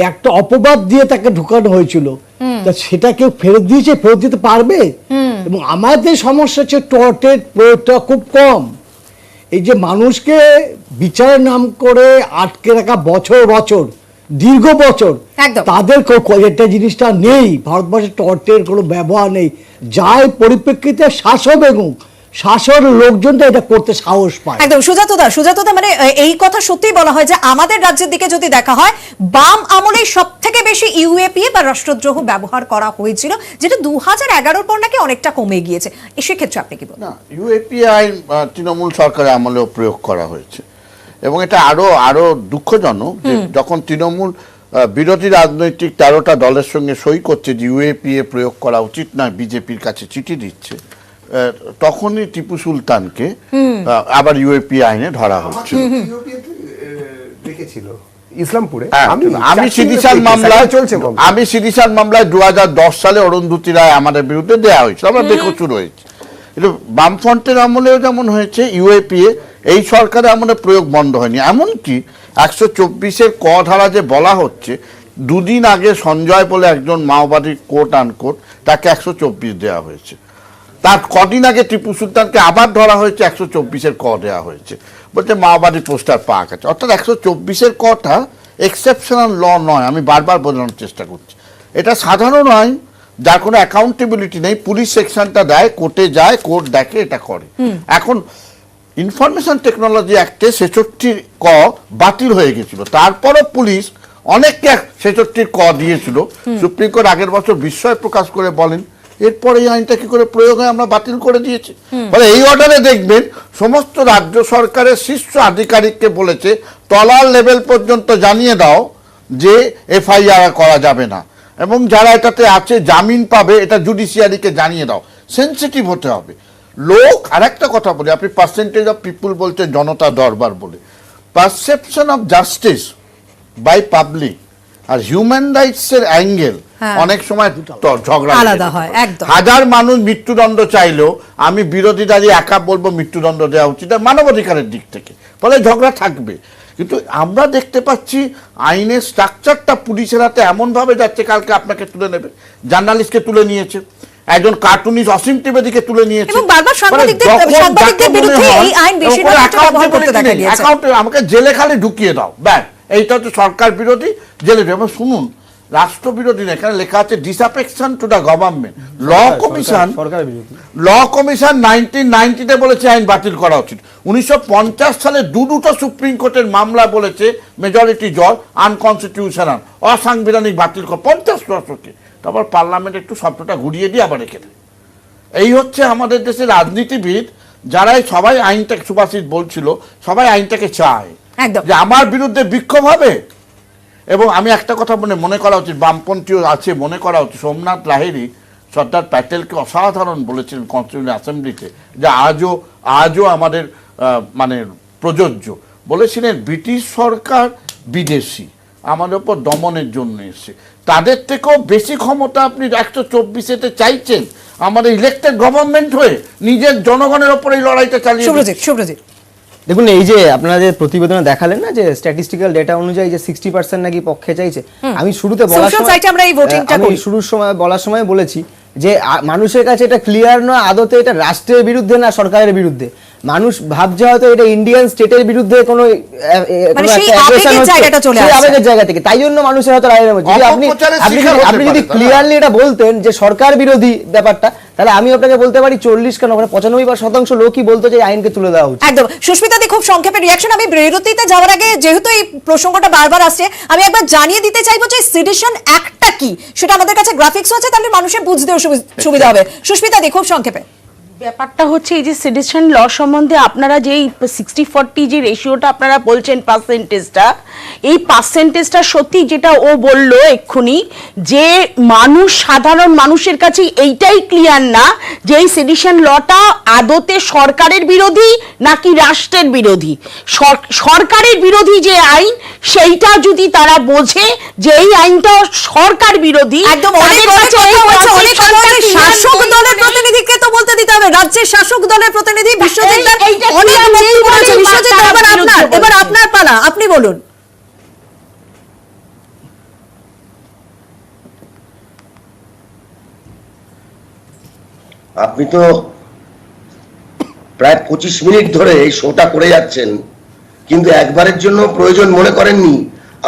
একটা অপবাদ দিয়ে তাকে ঢুকানো হয়েছিল, তা সেটা কেউ ফেরত দিয়েছে, ফেরত দিতে পারবে? এবং আমাদের সমস্যা হচ্ছে টর্টের প্রয়োগটা খুব কম। এই যে মানুষকে বিচারের নাম করে আটকে রাখা বছর বছর, দীর্ঘ বছর, তাদের একটা জিনিসটা নেই। ভারতবর্ষে টর্টের কোনো ব্যবহার নেই, যাই পরিপ্রেক্ষিতে শাসক এবং শাসক লোকজনটা এটা করতে সাহস পায়। একদম। সুজাতদা, মানে এই কথা সত্যিই বলা হয় যে আমাদের রাজ্যের দিকে যদি দেখা হয়, বাম আমলে সব থেকে বেশি ইউএপিএ বা রাষ্ট্রদ্রোহ ব্যবহার করা হয়েছিল, যেটা 2011 পর নাকি অনেকটা কমে গিয়েছে। সেক্ষেত্রে আপনি কি বলেন? না, ইউএপিএ আইন তৃণমূল সরকারের আমলেও প্রয়োগ করা হয়েছে, এবং এটা আরো দুঃখজনক যে যখন তৃণমূল বিরোধী রাজনৈতিক 13টা দলের সঙ্গে সই করছে যে ইউএপিএ প্রয়োগ করা উচিত নয়, বিজেপির কাছে চিঠি দিচ্ছে, তখনই টিপু সুলতানকে আবার ইউএপিএ আইনে ধরা হচ্ছে। দেখেছিল ইসলামপুরে। আমি সিডিশন মামলায় 2010 সালে অরুন্ধতী রায় আমাদের বিরুদ্ধে দেওয়া হয়েছিল, আমরা বেকসুর হয়েছে। কিন্তু বামফ্রন্টের আমলেও যেমন হয়েছে, ইউএপিএ এই সরকারের আমলে প্রয়োগ বন্ধ হয়নি। এমনকি 124-এর ক ধারা যে বলা হচ্ছে, দুদিন আগে সঞ্জয় বলে একজন মাওবাদী কোট আনকোট, তাকে 124 দেওয়া হয়েছে। তার কদিন আগে টিপু সুলতানকে আবার ধরা হয়েছে, 124-এর ক দেওয়া হয়েছে, বলছে মাওবাদী পোস্টার পাওয়া গেছে। অর্থাৎ 124-এর কটা এক্সেপশনাল ল নয়, আমি বারবার বোঝানোর চেষ্টা করছি। এটা সাধারণ আইন, যার কোনো অ্যাকাউন্টেবিলিটি নেই। পুলিশ সেকশনটা দেয়, কোর্টে যায়, কোর্ট দেখে, এটা করে। এখন ইনফরমেশন টেকনোলজি অ্যাক্টে 66 ক বাতিল হয়ে গেছিল, তারপরও পুলিশ অনেককে 66 ক দিয়েছিল। সুপ্রিম কোর্ট আগের বছর বিস্ময় প্রকাশ করে বলেন, এরপরে এই আইনটা কি করে প্রয়োগ হয় আমরা বাতিল করে দিয়েছি। ফলে এই অর্ডারে দেখবেন সমস্ত রাজ্য সরকারের শীর্ষ আধিকারিককে বলেছে তলার লেভেল পর্যন্ত জানিয়ে দাও যে এফআইআর করা যাবে না, এবং যারা এটাতে আছে জামিন পাবে এটা জুডিশিয়ারিকে জানিয়ে দাও। সেন্সিটিভ হতে হবে। লোক আর একটা কথা বলি, আপনি পার্সেন্টেজ অফ পিপুল বলছেন জনতা দরবার বলে, perception of justice by public আর হিউম্যান রাইটস এর অ্যাঙ্গেল অনেক সময় ঝগড়া আলাদা হয়। হাজার মানুষ মৃত্যুদণ্ড চাইলেও আমি বিরোধী দাঁড়িয়ে একা বলবো মৃত্যুদণ্ড দেওয়া উচিত মানবাধিকারের দিক থেকে, ফলে ঝগড়া থাকবে। কিন্তু আমরা দেখতে পাচ্ছি আইনের স্ট্রাকচারটা পুলিশের হাতে এমনভাবে যাচ্ছে, কালকে আপনাকে তুলে নেবে, জার্নালিস্টকে তুলে নিয়েছে, একজন কার্টুনিস্ট অসীম ত্রিবেদীকে তুলে নিয়েছে, আমাকে জেলে খালি ঢুকিয়ে দাও, ব্যাস এইটা হচ্ছে সরকার বিরোধী, জেলে। এবং শুনুন, রাষ্ট্রবিরোধী না, এখানে লেখা আছে disaffection to the government. Law commission 1990-তে বলেছে আইন বাতিল করা উচিত। 1950 সালে দুটো সুপ্রিম কোর্টের মামলা বলেছে মেজরিটি জজ আনকনস্টিটিউশনাল, অসাংবিধানিক, বাতিল কর 50 দশকে। তারপর পার্লামেন্ট একটু শব্দটা ঘুরিয়ে দিয়ে আবার রেখে দেয়। এই হচ্ছে আমাদের দেশের রাজনীতিবিদ, যারাই সবাই আইনটাকে, সুভাষিস বলছিল, সবাই আইনটাকে চায় যে আমার বিরুদ্ধে বিক্ষোভ হবে। এবং আমি একটা কথা মনে করা উচিত, বামপন্থীও আছে, মনে করা উচিত, সোমনাথ লাহিড়ী সর্দার প্যাটেলকে অসাধারণ বলেছিলেন কনস্টিটিউশন অ্যাসেম্বলিতে, যে আজও আমাদের মানে প্রযোজ্য। বলেছিলেন ব্রিটিশ সরকার বিদেশি, আমাদের উপর দমনের জন্য এসে, তাদের থেকেও বেশি ক্ষমতা আপনি 124-এতে চাইছেন আমাদের ইলেক্টেড গভর্নমেন্ট হয়ে নিজের জনগণের ওপর এই লড়াইটা চালিয়ে। সুব্রজিৎ দেখুন, এই যে আপনারা যে প্রতিবেদনে দেখালেন না যে স্ট্যাটিস্টিক্যাল ডেটা অনুযায়ী যে 60% নাকি পক্ষে চাইছে, আমি শুরুতে শুরুর সময় বলার সময় বলেছি যে মানুষের কাছে এটা ক্লিয়ার নয় আদতে এটা রাষ্ট্রের বিরুদ্ধে না সরকারের বিরুদ্ধে। মানুষ ভাবছে হয়তো এটা ইন্ডিয়ান স্টেটের বিরুদ্ধে কোনো আবেগের জায়গা থেকে, তাই জন্য মানুষের হয়তো রায় হচ্ছে। আপনি যদি ক্লিয়ারলি এটা বলতেন যে সরকার বিরোধী ব্যাপারটা, তাহলে আমি আপনাকে বলতে পারি 40 কেন 95% লোকই বলতো যে আইনকে তুলে দেওয়া উচিত। একদম। সুস্মিতা দি, খুব সংক্ষেপে রিঅ্যাকশন। আমি বিরতিতে যাওয়ার আগে যেহেতু এই প্রসঙ্গটা বারবার আসছে, আমি একবার জানিয়ে দিতে চাইবো যে সেডিশন অ্যাক্টটা কি, সেটা আমাদের কাছে গ্রাফিক্স আছে, তাহলে মানুষের বুঝতেও সুবিধা হবে। সুস্মিতা দি, খুব সংক্ষেপে। ব্যাপারটা হচ্ছে এই যে সেডিশন ল সম্বন্ধে আপনারা যে 60-40 যে রেশিওটা আপনারা বলছেন পার্সেন্টেজটা, এই পার্সেন্টেজটা সত্যি যেটা ও বললো এক্ষুনি, যে মানুষ সাধারণ মানুষের কাছে এইটাই ক্লিয়ার না যে এই সেডিশন লটা আদতে সরকারের বিরোধী নাকি রাষ্ট্রের বিরোধী। সরকারের বিরোধী যে আইন, সেইটা যদি তারা বোঝে যে এই আইনটা সরকার বিরোধী, একদম শাসক দলের প্রতিনিধিকে তো বলতে দিতে হবে, রাজ্যের শাসক দলের প্রতিনিধি বিশ্বজিৎ এবার আপনার পালা, আপনি বলুন। আপনি তো প্রায় 25 মিনিট ধরে এই শোটা করে যাচ্ছেন, কিন্তু একবারের জন্য প্রয়োজন মনে করেননি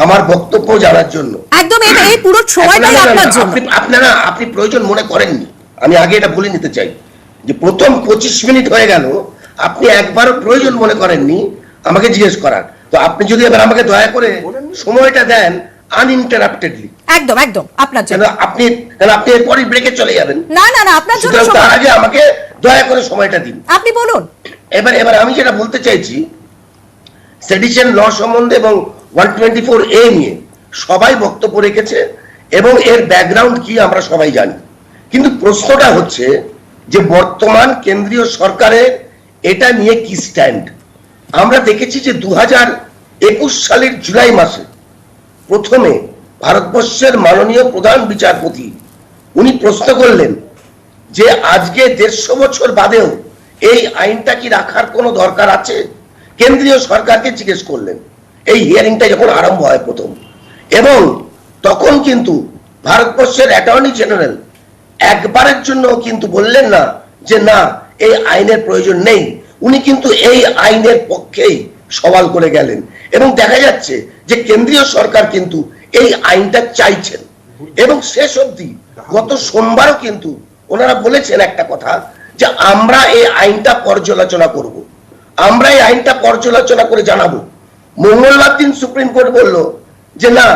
আমার বক্তব্য জানার জন্য। একদম, এই পুরো সময়টাই আপনার জন্য। আপনি প্রয়োজন মনে করেননি, আমি আগে এটা বলে নিতে চাই যে প্রথম 25 মিনিট হয়ে গেল আপনি একবারও প্রয়োজন মনে করেননি আমাকে জিজ্ঞেস করার। তো আপনি যদি এবার আমাকে দয়া করে সময়টা দেন আনইন্টারাপ্টেডলি। একদম একদম আপনার জন্য। আপনি এরপরই ব্রেকে চলে যাবেন। না না না, আপনার জন্য। তার আগে আমাকে দয়া করে সময়টা দিন। আপনি বলুন। এবার আমি যেটা বলতে চাইছি, সেডিশন ল সম্বন্ধে এবং 124A নিয়ে সবাই বক্তব্য রেখেছে এবং এর ব্যাকগ্রাউন্ড কি আমরা সবাই জানি, কিন্তু প্রশ্নটা হচ্ছে যে বর্তমান কেন্দ্রীয় সরকারের এটা নিয়ে কি স্ট্যান্ড। আমরা দেখেছি যে 2021 সালের জুলাই মাসে প্রথমে ভারতবর্ষের মাননীয় প্রধান বিচারপতি উনি প্রশ্ন করলেন যে আজকে 150 বছর বাদেও এই আইনটা কি রাখার কোনো দরকার আছে। কেন্দ্রীয় সরকারকে জিজ্ঞেস করলেন এই হিয়ারিংটা যখন আরম্ভ হয় প্রথম, এবং তখন কিন্তু ভারতবর্ষের অ্যাটর্নি জেনারেল একবারের জন্য কিন্তু বললেন না যে না এই আইনের প্রয়োজন নেই। উনি কিন্তু এই আইনের পক্ষেই সওয়াল করে গেলেন এবং দেখা যাচ্ছে যে কেন্দ্রীয় সরকার কিন্তু এই আইনটা চাইছেন এবং শেষ অবধি গত সোমবারও কিন্তু ওনারা বলেছেন একটা কথা যে আমরা এই আইনটা পর্যালোচনা করব, আমরা এই আইনটা পর্যালোচনা করে জানাবো। মঙ্গলবার দিন সুপ্রিম কোর্ট বলল যে না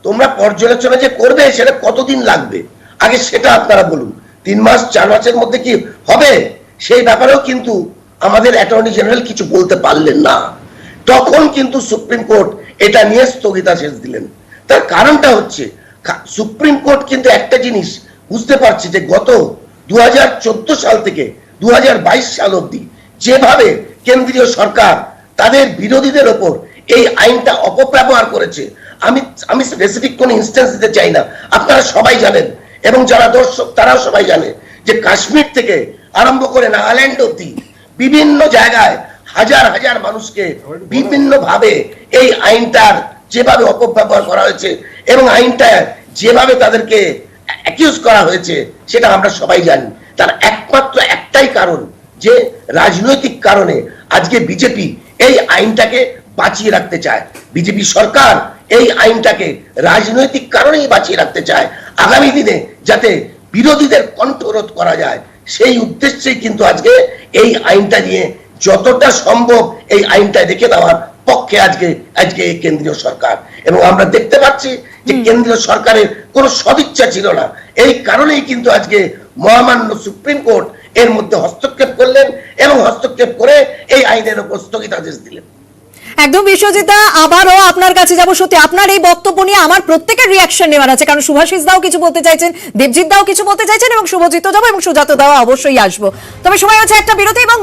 তোমরা পর্যালোচনা যে করবে সেটা কতদিন লাগবে আগে সেটা আপনারা বলুন, 3 মাস 4 মাসের মধ্যে কি হবে সেই ব্যাপারেও কিন্তু আমাদের অ্যাটর্নি জেনারেল কিছু বলতে পারলেন না। তখন কিন্তু সুপ্রিম কোর্ট এটা নিয়ে স্থগিতাদেশ দিলেন। তার কারণটা হচ্ছে সুপ্রিম কোর্ট কিন্তু একটা জিনিস বুঝতে পারছে যে গত 2014 সাল থেকে 2022 সাল অবধি যেভাবে কেন্দ্রীয় সরকার তাদের বিরোধীদের ওপর এই আইনটা অপব্যবহার করেছে, আমি স্পেসিফিক কোন ইনস্ট্যান্স দিতে চাই না, আপনারা সবাই জানেন এবং যারা দর্শক তারাও সবাই জানে যে কাশ্মীর থেকে আরম্ভ করে নাগাল্যান্ড অবধি বিভিন্ন জায়গায় হাজার হাজার মানুষকে বিভিন্ন ভাবে এই আইনটার যেভাবে অপব্যবহার করা হয়েছে এবং আইনটা যেভাবে তাদেরকে অ্যাকিউজ করা হয়েছে সেটা আমরা সবাই জানি। তার একমাত্র একটাই কারণ যে রাজনৈতিক কারণে আজকে বিজেপি এই আইনটাকে বাঁচিয়ে রাখতে চায়। বিজেপি সরকার এই আইনটাকে রাজনৈতিক কারণেই বাঁচিয়ে রাখতে চায়, আগামী দিনে যাতে বিরোধীদের কণ্ঠরোধ করা যায় সেই উদ্দেশ্যেই কিন্তু আজকে এই আইনটা নিয়ে যতটা সম্ভব এই আইনটা রেখে দেওয়ার পক্ষে আজকে কেন্দ্রীয় সরকার। এবং আমরা দেখতে পাচ্ছি যে কেন্দ্রীয় সরকারের কোনো সদিচ্ছা ছিল না, এই কারণেই কিন্তু আজকে মহামান্য সুপ্রিম কোর্ট এর মধ্যে হস্তক্ষেপ করলেন এবং হস্তক্ষেপ করে এই আইনের উপর স্থগিতাদেশ দিলেন। একদম বিশ্বজিৎদা, আবারও আপনার কাছে যাব। সত্যি আপনার এই বক্তব্য নিয়ে আমার প্রত্যেকের রিয়াকশন নেওয়ার আছে, কারণ সুভাষিস দাও কিছু বলতে চাইছেন, দেবজিৎ দাও কিছু বলতে চাইছেন, এবং শুভজিৎ যাবো এবং সুজাত দাও অবশ্যই আসবো। তবে সময় হচ্ছে একটা বিরতি, এবং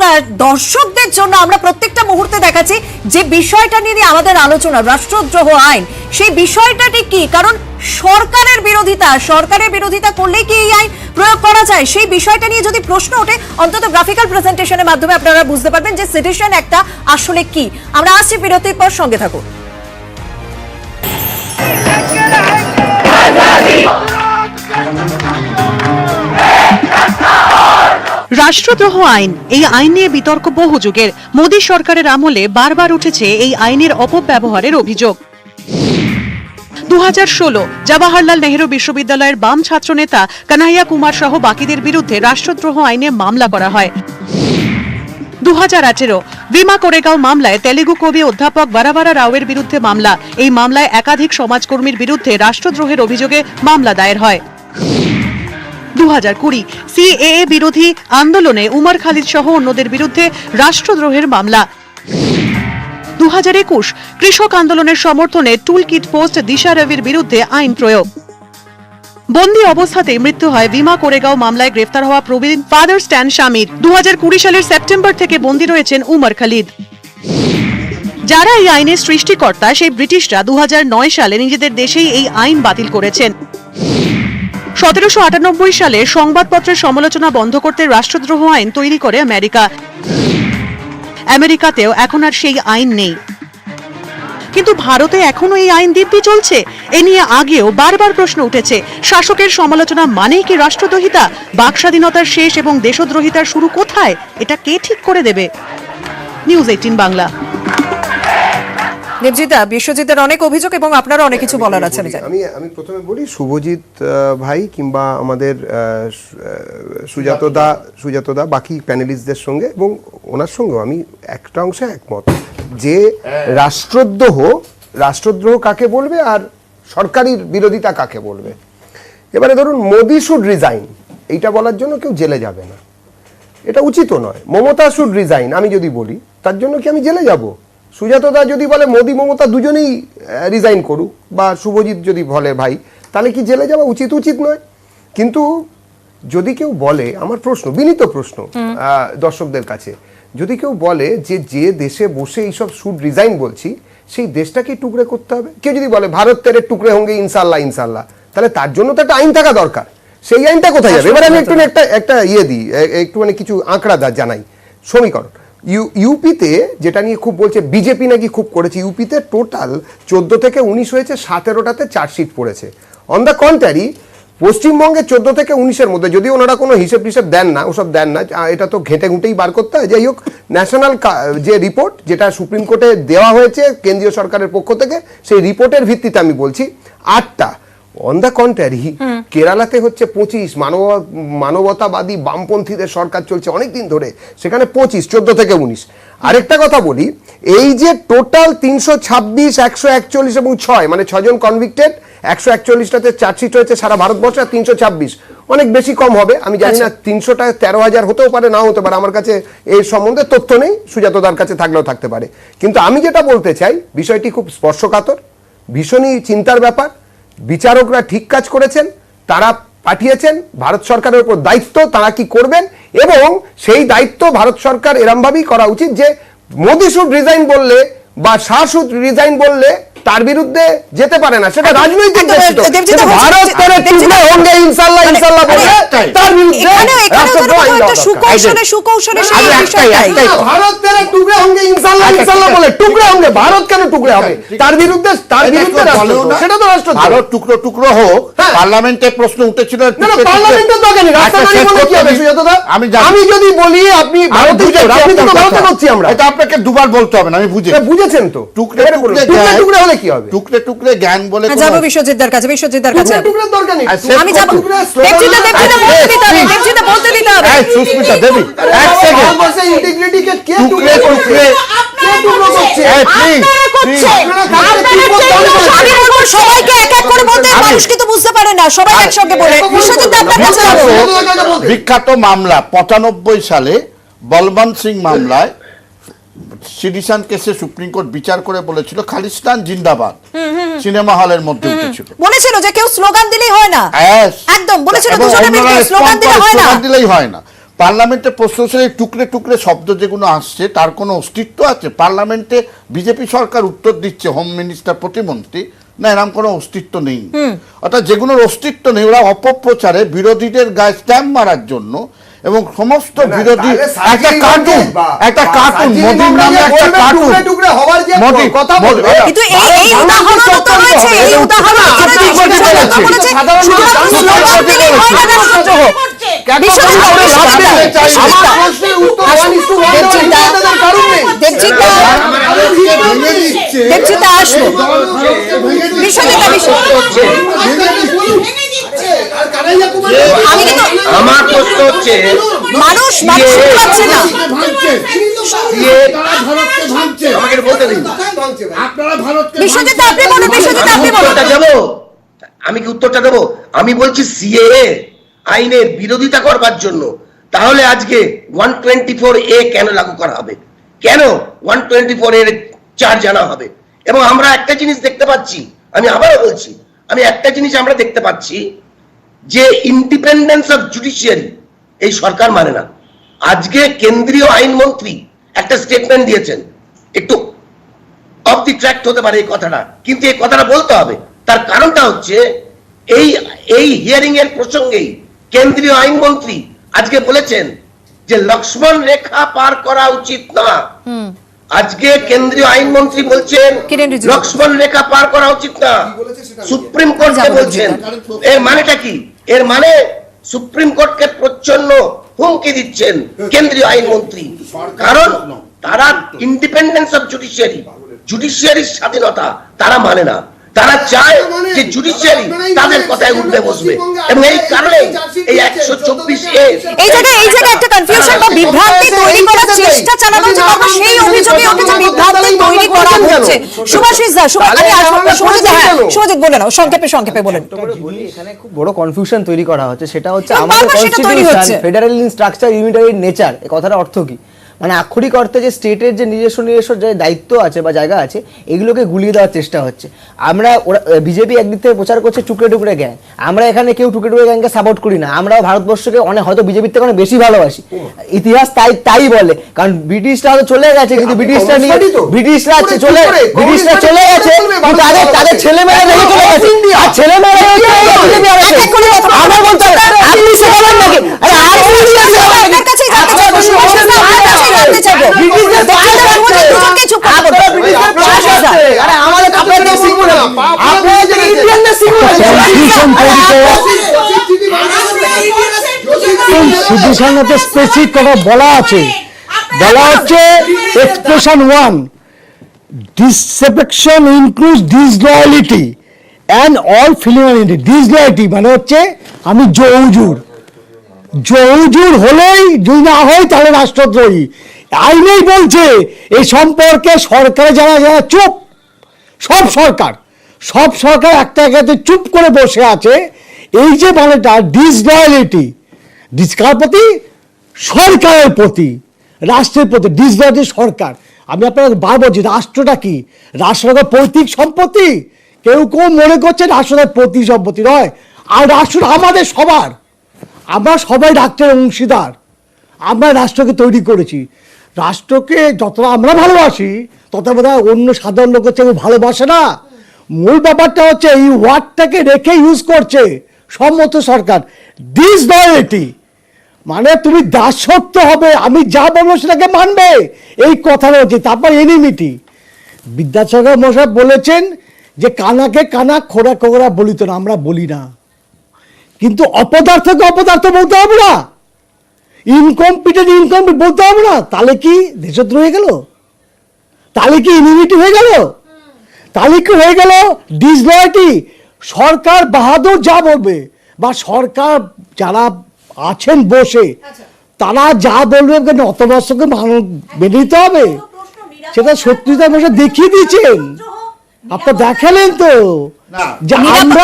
দর্শকদের জন্য আমরা প্রত্যেকটা মুহূর্তে দেখাচ্ছি যে বিষয়টা নিয়ে আমাদের আলোচনা, রাষ্ট্রদ্রোহ আইন, সেই বিষয়টা ঠিক কি, কারণ সরকারের বিরোধিতা করলেই কি এই আইন প্রয়োগ করা যায়, সেই বিষয়টা নিয়ে যদি প্রশ্ন ওঠে, অন্তত গ্রাফিক্যাল প্রেজেন্টেশনের মাধ্যমে আপনারা বুঝতে পারবেন যে সেডিশন একটা আসলে কি। আমরা আসছি বিরতির পর, সঙ্গে থাকুন। রাষ্ট্রদ্রোহ আইন, এই আইন নিয়ে বিতর্ক বহু যুগের। মোদী সরকারের আমলে বারবার উঠেছে এই আইনের অপব্যবহারের অভিযোগ। 2016 জওহরলাল নেহরু বিশ্ববিদ্যালয়ের বাম ছাত্রনেতা কানহাইয়া কুমার সহ বাকিদের বিরুদ্ধে রাষ্ট্রদ্রোহ আইনে মামলা করা হয়। 2018 ভীমা কোরেগাঁও মামলায় তেলেগু কবি অধ্যাপক বরাবরা রাওয়ের বিরুদ্ধে মামলা। এই মামলায় একাধিক সমাজকর্মীর বিরুদ্ধে রাষ্ট্রদ্রোহের অভিযোগে মামলা দায়ের হয়। 2020 সিএএ বিরোধী আন্দোলনে উমর খালিদ সহ অন্যদের বিরুদ্ধে রাষ্ট্রদ্রোহের মামলা। 2021 কৃষক আন্দোলনের সমর্থনে টুল কিট পোস্ট দিশা রবির বিরুদ্ধে আইন প্রয়োগ। বন্দী অবস্থাতে মৃত্যু হয় ভীমা কোরেগাঁও মামলায় গ্রেফতার হওয়া প্রবীণ ফাদার স্ট্যান স্বামীর। 2020 সালের সেপ্টেম্বর থেকে বন্দী রয়েছেন উমর খালিদ। যারা এই আইনের সৃষ্টিকর্তা, সেই ব্রিটিশরা 2009 সালে নিজেদের দেশেই এই আইন বাতিল করেছেন। 1798 সালে সংবাদপত্রের সমালোচনা বন্ধ করতে রাষ্ট্রদ্রোহ আইন তৈরি করে আমেরিকা। আমেরিকাতেও এখন আর সেই আইন নেই, কিন্তু ভারতে এখনো এই আইন দিব্যি চলছে। এ নিয়ে আগেও বারবার প্রশ্ন উঠেছে, শাসকের সমালোচনা মানেই কি রাষ্ট্রদ্রোহিতা? বাক স্বাধীনতার শেষ এবং দেশদ্রোহিতার শুরু কোথায়, এটা কে ঠিক করে দেবে? নিউজ 18 বাংলা। দেবজিৎ, বিশ্বজিতের অনেক অভিযোগ এবং আপনারা অনেক কিছু বলার আছে। আমি প্রথমে বলি, শুভজিৎ ভাই কিংবা আমাদের সুজাতদা বাকি প্যানেলিস্টদের সঙ্গে এবং ওনার সঙ্গেও আমি একটা অংশে একমত যে রাষ্ট্রদ্রোহ কাকে বলবে আর সরকারি বিরোধিতা কাকে বলবে। এবারে ধরুন, মোদি শুড রিজাইন, এইটা বলার জন্য কেউ জেলে যাবে না, এটা উচিত নয়। মমতা শুড রিজাইন, আমি যদি বলি তার জন্য কি আমি জেলে যাব? সুজাতদা যদি বলে মোদি মমতা দুজনেই রিজাইন করুক, বা শুভজিৎ যদি বলে ভাই, তাহলে কি জেলে যাওয়া উচিত নয়? কিন্তু যদি কেউ বলে, আমার প্রশ্ন, বিনীত প্রশ্ন দর্শকদের কাছে, যদি কেউ বলে যে দেশে বসে এইসব শুড রিজাইন বলছি, সেই দেশটাকে টুকরে করতে হবে। কেউ যদি বলে ভারত তেরে টুকরে হোঙ্গে ইনশাল্লাহ, তাহলে তার জন্য তো একটা আইন থাকা দরকার। সেই আইনটা কোথায় যাবে? এবার আমি একটা দিই, একটুখানি কিছু আঁকড়া জানাই, সমীকরণ। ইউপিতে যেটা নিয়ে খুব বলছে, বিজেপি নাকি খুব করেছে, ইউপিতে টোটাল 14 থেকে 19 হয়েছে, 17টাতে চার্জশিট পড়েছে। অন দ্য কন্ট্রারি, পশ্চিমবঙ্গে 14 থেকে 19-এর মধ্যে, যদি ওনারা কোনো হিসেব দেন না, ওসব দেন না, এটা তো ঘেঁটে ঘুঁটেই বার করতে হয়। যাই হোক, ন্যাশনাল যে রিপোর্ট যেটা সুপ্রিম কোর্টে দেওয়া হয়েছে কেন্দ্রীয় সরকারের পক্ষ থেকে, সেই রিপোর্টের ভিত্তিতে আমি বলছি 8টা। অন দ্য কন্ট্রারি, কেরালাতে হচ্ছে 25, মানবতাবাদী বামপন্থীদের সরকার চলছে অনেকদিন ধরে, সেখানে 25, 14 থেকে 19। আরেকটা কথা বলি, এই যে টোটাল 326, 141 এবং 6, মানে 6 জন কনভিক্টেড, 141টাতে চার্জশিট হয়েছে সারা ভারতবর্ষে, আর 326 অনেক বেশি কম হবে আমি জানি না, 300টা 13,000 হতেও পারে, নাও হতে পারে, আমার কাছে এই সম্বন্ধে তথ্য নেই, সুজাতদার কাছে থাকলেও থাকতে পারে। কিন্তু আমি যেটা বলতে চাই, বিষয়টি খুব স্পর্শকাতর, ভীষণই চিন্তার ব্যাপার। বিচারকরা ঠিক কাজ করেছেন, তারা পাঠিয়েছেন, ভারত সরকারের উপর দায়িত্ব তারা কি করবেন, এবং সেই দায়িত্ব ভারত সরকার এরমভাবেই করা উচিত যে মোদি শুড রিজাইন বললে বা শাহ শুড রিজাইন বললে তার বিরুদ্ধে যেতে পারে না, সেটা রাজনৈতিক ভারত করে টুকরে হোঙ্গে ইনশাল্লাহ বলে তার বিরুদ্ধে সুকৌশলে ভারত করে টুকরে হোঙ্গে ইনশাল্লাহ বলে টুকরে হোঙ্গে, ভারত কেন টুকরে হবে, তার বিরুদ্ধে সেটা তো রাষ্ট্র। ভারত টুকরো হোক, পার্লামেন্টে প্রশ্ন উঠেছিল, আমি যদি বলি আপনি ভারতে করছি, আমরা এটা আপনাকে দুবার বলতে হবে না, আমি বুঝেছেন তো, টুকরে টুকরে হলে কি হবে, টুকরে জ্ঞান বলে যাবো বিশ্বজিৎদার কাছে। আমি যাবো, বলতে দিতে হবে। সুস্মিতা দেবী, এক সবাইকে এক এক করে বলতে, মানুষ কিন্তু বুঝতে পারে না, সবাই একসঙ্গে বলে। বিশ্বজিৎ, আপনার কাছে যাবো। বিখ্যাত মামলা 95 সালে বলবন্ত সিং মামলায় সিডিশন কেসে সুপ্রিম কোর্ট বিচার করে বলেছিল খালিস্তান জিন্দাবাদ সিনেমা হলের মধ্যে উঠেছিল, বলেছিল যে কেউ স্লোগান দিলেই হয় না, Yes. একদম বলেছিল এবং দুজনে মিলে অন্যরা স্লোগান দিলে হয় না। স্লোগান দিলেই হয় না। পার্লামেন্টে প্রশ্নোত্তরে টুকরে টুকরে শব্দ যেগুলো আসছে তার কোনো অস্তিত্ব আছে? পার্লামেন্টে বিজেপি সরকার উত্তর দিচ্ছে, হোম মিনিস্টার প্রতিমন্ত্রী, না এরকম কোনো অস্তিত্ব নেই। অর্থাৎ যেগুলোর অস্তিত্ব নেই ওরা অপপ্রচারে বিরোধীদের গায়ে স্ট্যাম্প মারার জন্য, এবং সমস্ত বিরোধী একটা কার্টুন মোদী নামে একটা কার্টুন মোদী কথা বলবে, কিন্তু এই উদাহরণ তো রয়েছে, এই উদাহরণ তো রয়েছে। স্লোগান দিলেই হয় না রাষ্ট্রদ্রোহ। দেবজিতা আসবো, বিশ্বজিৎ আমার প্রশ্ন হচ্ছে মানুষ পাচ্ছে না, আমাকে বলতে দিন, বিশ্বজিৎ আপনি বলুন, বিশ্বজিৎ আপনি বলুন। দেবো আমি কি উত্তরটা দেবো? আমি বলছি সিএএ আইনের বিরোধিতা করবার জন্য তাহলে আজকে 124A কেন লাগু করা হবে, কেন 124 এর চার্জ আনা হবে? এবং আমরা একটা জিনিস দেখতে পাচ্ছি, আমি আবারও বলছি, আমি একটা জিনিস আমরা দেখতে পাচ্ছি যে ইন্ডিপেন্ডেন্স অফ জুডিশিয়ারি এই সরকার মানে না। আজকে কেন্দ্রীয় আইনমন্ত্রী একটা স্টেটমেন্ট দিয়েছেন, একটু অফ দি ট্র্যাক হতে পারে এই কথাটা, কিন্তু এই কথাটা বলতে হবে। তার কারণটা হচ্ছে এই হিয়ারিং এর প্রসঙ্গেই কেন্দ্রীয় আইনমন্ত্রী আজকে বলেছেন যে লক্ষ্মণ রেখা পার করা উচিত না। আজকে কেন্দ্রীয় আইনমন্ত্রী বলছেন লক্ষ্মণ রেখা পার করা উচিত না, সুপ্রিম কোর্টকে বলছেন। এর মানেটা কি? এর মানে সুপ্রিম কোর্টকে প্রচ্ছন্ন হুমকি দিচ্ছেন কেন্দ্রীয় আইনমন্ত্রী, কারণ তারা ইন্ডিপেন্ডেন্স অফ জুডিশিয়ারির স্বাধীনতা তারা মানে না। তারা চায় যে জুডিশিয়ারি তাদের কথায় উঠবে বসবে, এবং এই কারণে এই 124A এই জায়গায় একটা কনফিউশন বা বিভ্রান্তি তৈরি করার চেষ্টা চালানো হচ্ছে, কারণ সেই অভিযোগে উঠেছে বিভ্রান্তি তৈরি করা হচ্ছে। সুভাষিস দা, সুভাষিত বলে নাও, সংক্ষেপে বলেন। এখানে খুব বড় কনফিউশন তৈরি করা হচ্ছে, সেটা হচ্ছে আমাদের constitution federal in structure, unitary nature, এই কথার অর্থ কি? মানে আক্ষরিক অর্থে যে স্টেটের যে নিজস্ব যে দায়িত্ব আছে বা জায়গা আছে এগুলোকে গুলিয়ে দেওয়ার চেষ্টা হচ্ছে। আমরা বিজেপি একদিক থেকে প্রচার করছে টুকরে টুকরে গ্যাং, আমরা এখানে কেউ টুকরে টুকরে গ্যাংকে সাপোর্ট করি না, আমরাও ভারতবর্ষকে অনেক হয়তো বিজেপির থেকে অনেক বেশি ভালোবাসি, ইতিহাস তাই বলে। কারণ ব্রিটিশরা হয়তো চলে গেছে, কিন্তু ব্রিটিশরা চলে গেছে, তাদের ছেলেমেয়েরা রেখে চলে গেছে, আর ছেলেমেয়েরা আমার বলতে আপনি সে বলেন নাকি? স্পেসিফিক কথা বলা আছে, বলা হচ্ছে expression 1 disaffection includes disloyalty and all feeling. Disloyalty মানে হচ্ছে আমি জৌজুর হলেই যদি না হয় তাহলে রাষ্ট্রদ্রোহী। আইনেই বলছে এই সম্পর্কে সরকারে যারা চুপ, সব সরকার একটা জায়গাতে চুপ করে বসে আছে। এই যে মানেটা ডিসলয়ালিটি, কার প্রতি? সরকারের প্রতি, রাষ্ট্রের প্রতি। ডিসলয়ালিটি সরকার। আমি আপনাকে বারবার বলছি, রাষ্ট্রটা কি? রাষ্ট্রটা পৈতৃক সম্পত্তি। কেউ মনে করছে রাষ্ট্রটা পৈতৃক সম্পত্তি নয়, আর রাষ্ট্রটা আমাদের সবার। আমরা সবাই রাষ্ট্রের অংশীদার, আমরা রাষ্ট্রকে তৈরি করেছি। রাষ্ট্রকে যতটা আমরা ভালোবাসি তত বোধহয় অন্য সাধারণ লোকের চেয়ে ভালোবাসে না। মূল ব্যাপারটা হচ্ছে এই ওয়ার্ডটাকে রেখে ইউজ করছে সম্মত সরকার। ডিসলয়ালিটি মানে তুমি দাসত্ব হবে, আমি যা বলবো সেটাকে মানবে, এই কথাটা হচ্ছে। তারপর এনিমিটি, বিদ্যাসাগর মশাই বলেছেন যে কানাকে কানা, খোড়া খোড়া বলিত না, আমরা বলি না, কিন্তু অপদার্থকে অপদার্থ বলতে হবে না, ইনকম্পিটেন্ট বলতে হবে না। তাহলে কি দেশদ্রোহ হয়ে গেল? তাহলে কি ইনিমিটি হয়ে গেল? তাহলে কি হয়ে গেল ডিসলয়ালিটি? সরকার বাহাদুর যা বলবে, বা সরকার যারা আছেন বসে তারা যা বলবে অতবর্ষকে মেনে নিতে হবে, সেটা সত্যিটা বসে দেখিয়ে দিয়েছেন, আপনারা দেখালেন তো। যে আমরা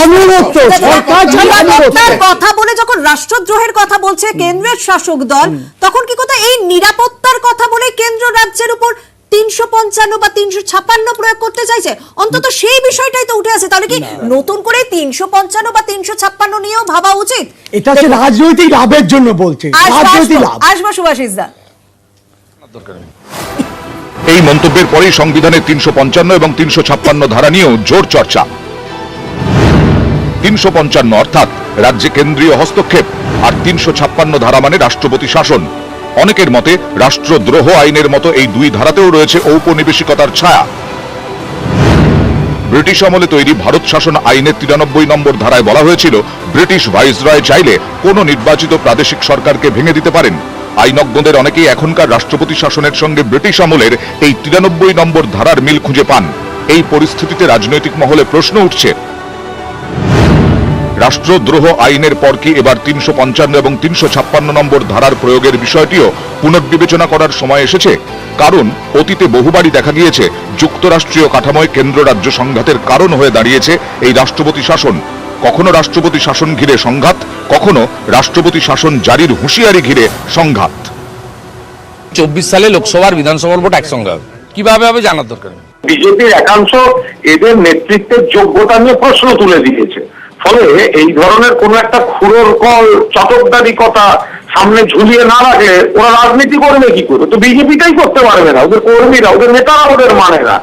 অনুরক্ত, সরকার যে অনুরক্ত। নিরাপত্তার কথা বলে যখন রাষ্ট্রদ্রোহের কথা বলছে কেন্দ্রের শাসক দল, তখন কি কথা এই নিরাপত্তার কথা বলে কেন্দ্র রাজ্যের উপর 355 বা 356 প্রয়োগ করতে চাইছে? অন্তত সেই বিষয়টাই তো উঠে আসে। তাহলে কি নতুন করে 355 বা 356 নিয়েও ভাবা উচিত? এটা হচ্ছে রাজনৈতিক লাভের জন্য বলছে, রাজনৈতিক লাভ। আসবো সুভাষিস দা। এই মন্তব্যের পরেই সংবিধানের 355 এবং 356 ধারা নিয়েও জোর চর্চা। 355 অর্থাৎ রাজ্যে কেন্দ্রীয় হস্তক্ষেপ, আর 356 ধারা মানে রাষ্ট্রপতি শাসন। অনেকের মতে রাষ্ট্রদ্রোহ আইনের মতো এই দুই ধারাতেও রয়েছে ঔপনিবেশিকতার ছায়া। ব্রিটিশ আমলে তৈরি ভারত শাসন আইনের 93 নম্বর ধারায় বলা হয়েছিল, ব্রিটিশ ভাইসরয় চাইলে কোন নির্বাচিত প্রাদেশিক সরকারকে ভেঙে দিতে পারেন। আইনজ্ঞদের অনেকেই এখনকার রাষ্ট্রপতি শাসনের সঙ্গে ব্রিটিশ আমলের এই 93 নম্বর ধারার মিল খুঁজে পান। এই পরিস্থিতিতে রাজনৈতিক মহলে প্রশ্ন উঠছে, রাষ্ট্রদ্রোহ আইনের পর কি এবার 355 এবং 356 নম্বর ধারার প্রয়োগের বিষয়টিও পুনর্বিবেচনা করার সময় এসেছে? কারণ অতীতে বহুবারই দেখা গিয়েছে যুক্তরাষ্ট্রীয় কাঠামোয় কেন্দ্র রাজ্য সংঘাতের কারণ হয়ে দাঁড়িয়েছে এই রাষ্ট্রপতি শাসন। কখনো রাষ্ট্রপতি শাসন ঘিরে সংঘাত, কখনো রাষ্ট্রপতি শাসন জারির হুঁশিয়ারি ঘিরে সংঘাত। 24 সালে লোকসভার বিধানসভার ভোট একসঙ্গে হবে, কিভাবে হবে জানার দরকার নেই। বিজেপির একাংশ এদের নেতৃত্বের যোগ্যতা নিয়ে প্রশ্ন তুলে দিয়েছে। ফলে এই ধরনের কোন একটা খুঁড়োর কল চটকদারিকতা সামনে ঝুলিয়ে না রাখলে ওরা রাজনীতি করবে কি করে? তো বিজেপিটাই করতে পারবে না, ওদের কর্মীরা, ওদের নেতারা ওদের মানে না।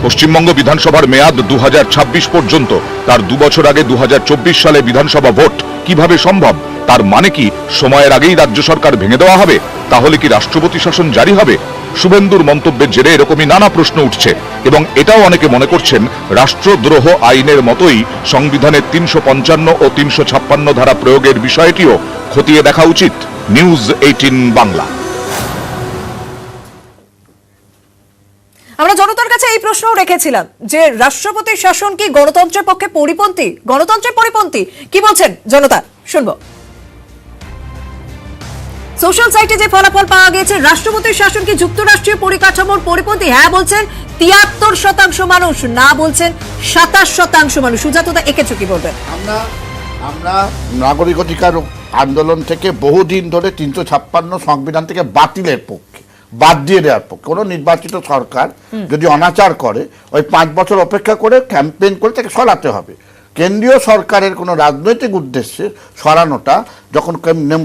পশ্চিমবঙ্গ বিধানসভার মেয়াদ 2026 পর্যন্ত, তার 2 বছর আগে 2024 সালে বিধানসভা ভোট কিভাবে সম্ভব? তার মানে কি সময়ের আগেই রাজ্য সরকার ভেঙে দেওয়া হবে? তাহলে কি রাষ্ট্রপতি শাসন জারি হবে? শুভেন্দুর মন্তব্যের জেরে এরকমই নানা প্রশ্ন উঠছে, এবং এটাও অনেকে মনে করছেন রাষ্ট্রদ্রোহ আইনের মতোই সংবিধানের 355 ও 356 ধারা প্রয়োগের বিষয়টিও খতিয়ে দেখা উচিত। নিউজ 18 বাংলা। আমরা জনতার কাছে এই প্রশ্নও রেখেছিলাম যে রাষ্ট্রপতির শাসন কি গণতন্ত্রের পক্ষে পরিপন্থী, গণতন্ত্রের পরিপন্থী? কি বলছেন জনতা, শুনবো। সোশ্যাল সাইটে যে ফলাফল পাওয়া গেছে, রাষ্ট্রপতির শাসন কি যুক্তরাষ্ট্রীয় পরিকাঠামোর পরিপন্থী? হ্যাঁ বলছেন 73% মানুষ, না বলছেন 27% মানুষ। সুজাতদা, এক্ষেত্রে কি বলবেন? আমরা নাগরিক অধিকার আন্দোলন থেকে বহুদিন ধরে 356 সংবিধান থেকে বাতিলের পক্ষে, বাদ দিয়ে দেওয়ার পক্ষে। কোনো নির্বাচিত সরকার যদি অনাচার করে, ওই 5 বছর অপেক্ষা করে ক্যাম্পেইন করে তাকে সরাতে হবে। কেন্দ্রীয় সরকারের কোনো রাজনৈতিক উদ্দেশ্যে সরানোটা, যখন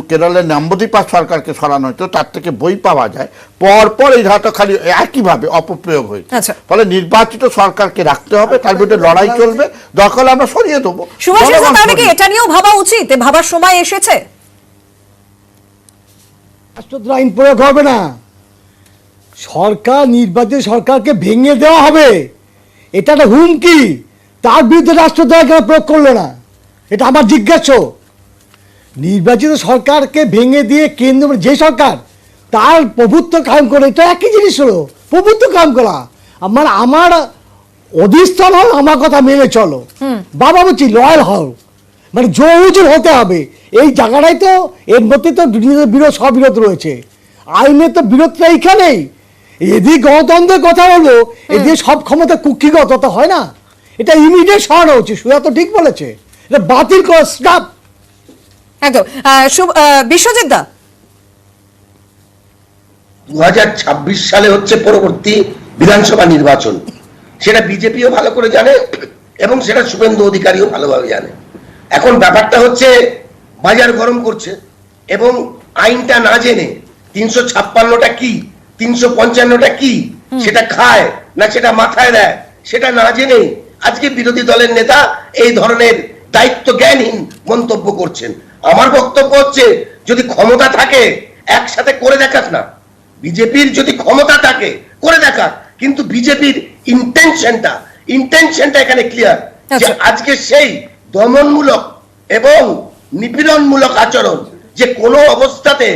কেরলের নম্বদীপা সরকারকে সরানো হতো, তার থেকে বই পাওয়া যায় পরপর এই ধারাটা খালি একইভাবে অপপ্রয়োগ হয়েছে। ফলে নির্বাচিত সরকারকে রাখতে হবে, তার বিরুদ্ধে লড়াই চলবে, দরকার হলে আমরা সরিয়ে দেবো। সুভাষিস, তাহলে কি এটা নিয়েও ভাবা উচিত? ভাবার সময় এসেছে। রাষ্ট্রদ্রোহ আইন প্রয়োগ হবে না, সরকার নির্বাচিত সরকারকে ভেঙে দেওয়া হবে, এটা একটা হুমকি। তার বিরুদ্ধে রাষ্ট্রদ্রোহ আইন প্রয়োগ করলো না, এটা আমার জিজ্ঞাসা। নির্বাচিত সরকারকে ভেঙে দিয়ে কেন্দ্র যে সরকার তার প্রভুত্ব কায়েম করে, এটা একই জিনিস হলো প্রভুত্ব কায়েম করা। আমার অধিষ্ঠান হও, আমার কথা মেনে চলো, বাবা বলছি লয়াল হও, মানে জোর হতে হবে। এই জায়গাটাই তো, এর মধ্যে তো বিরোধ, স্ববিরোধ রয়েছে। আইনের তো বিরোধটা এইখানেই। এদিকে গণতন্ত্রের কথা বলবো, এদিকে সব ক্ষমতা কুক্ষিগত তো হয় না। এটা ইমিডিয়েট সরানো উচিত। সুজা তো ঠিক বলেছে, এটা বাতিল করা স্টাপ একদম। বিশ্বজিৎ দা, 2026 সালে হচ্ছে পরবর্তী বিধানসভা নির্বাচন, সেটা বিজেপিও ভালো করে জানে এবং সেটা শুভেন্দু অধিকারীও ভালোভাবে জানে। এখন ব্যাপারটা হচ্ছে বাজার গরম করছে এবং আইনটা না জেনে 356টা কি 355টা কি সেটা খায় না সেটা মাথায় দেয়, সেটা না জেনেই আজকে বিরোধী দলের নেতা এই ধরনের দায়িত্ব জ্ঞানহীন মন্তব্য করছেন। আমার বক্তব্য হচ্ছে, যদি ক্ষমতা থাকে একসাথে করে দেখাক না, বিজেপির যদি ক্ষমতা থাকে করে দেখাক, কিন্তু বিজেপির ইন্টেনশনটা এখানে ক্লিয়ার যে আজকে সেই দমনমূলক এবং নিপীড়নমূলক আচরণ, যে কোনো অবস্থাতে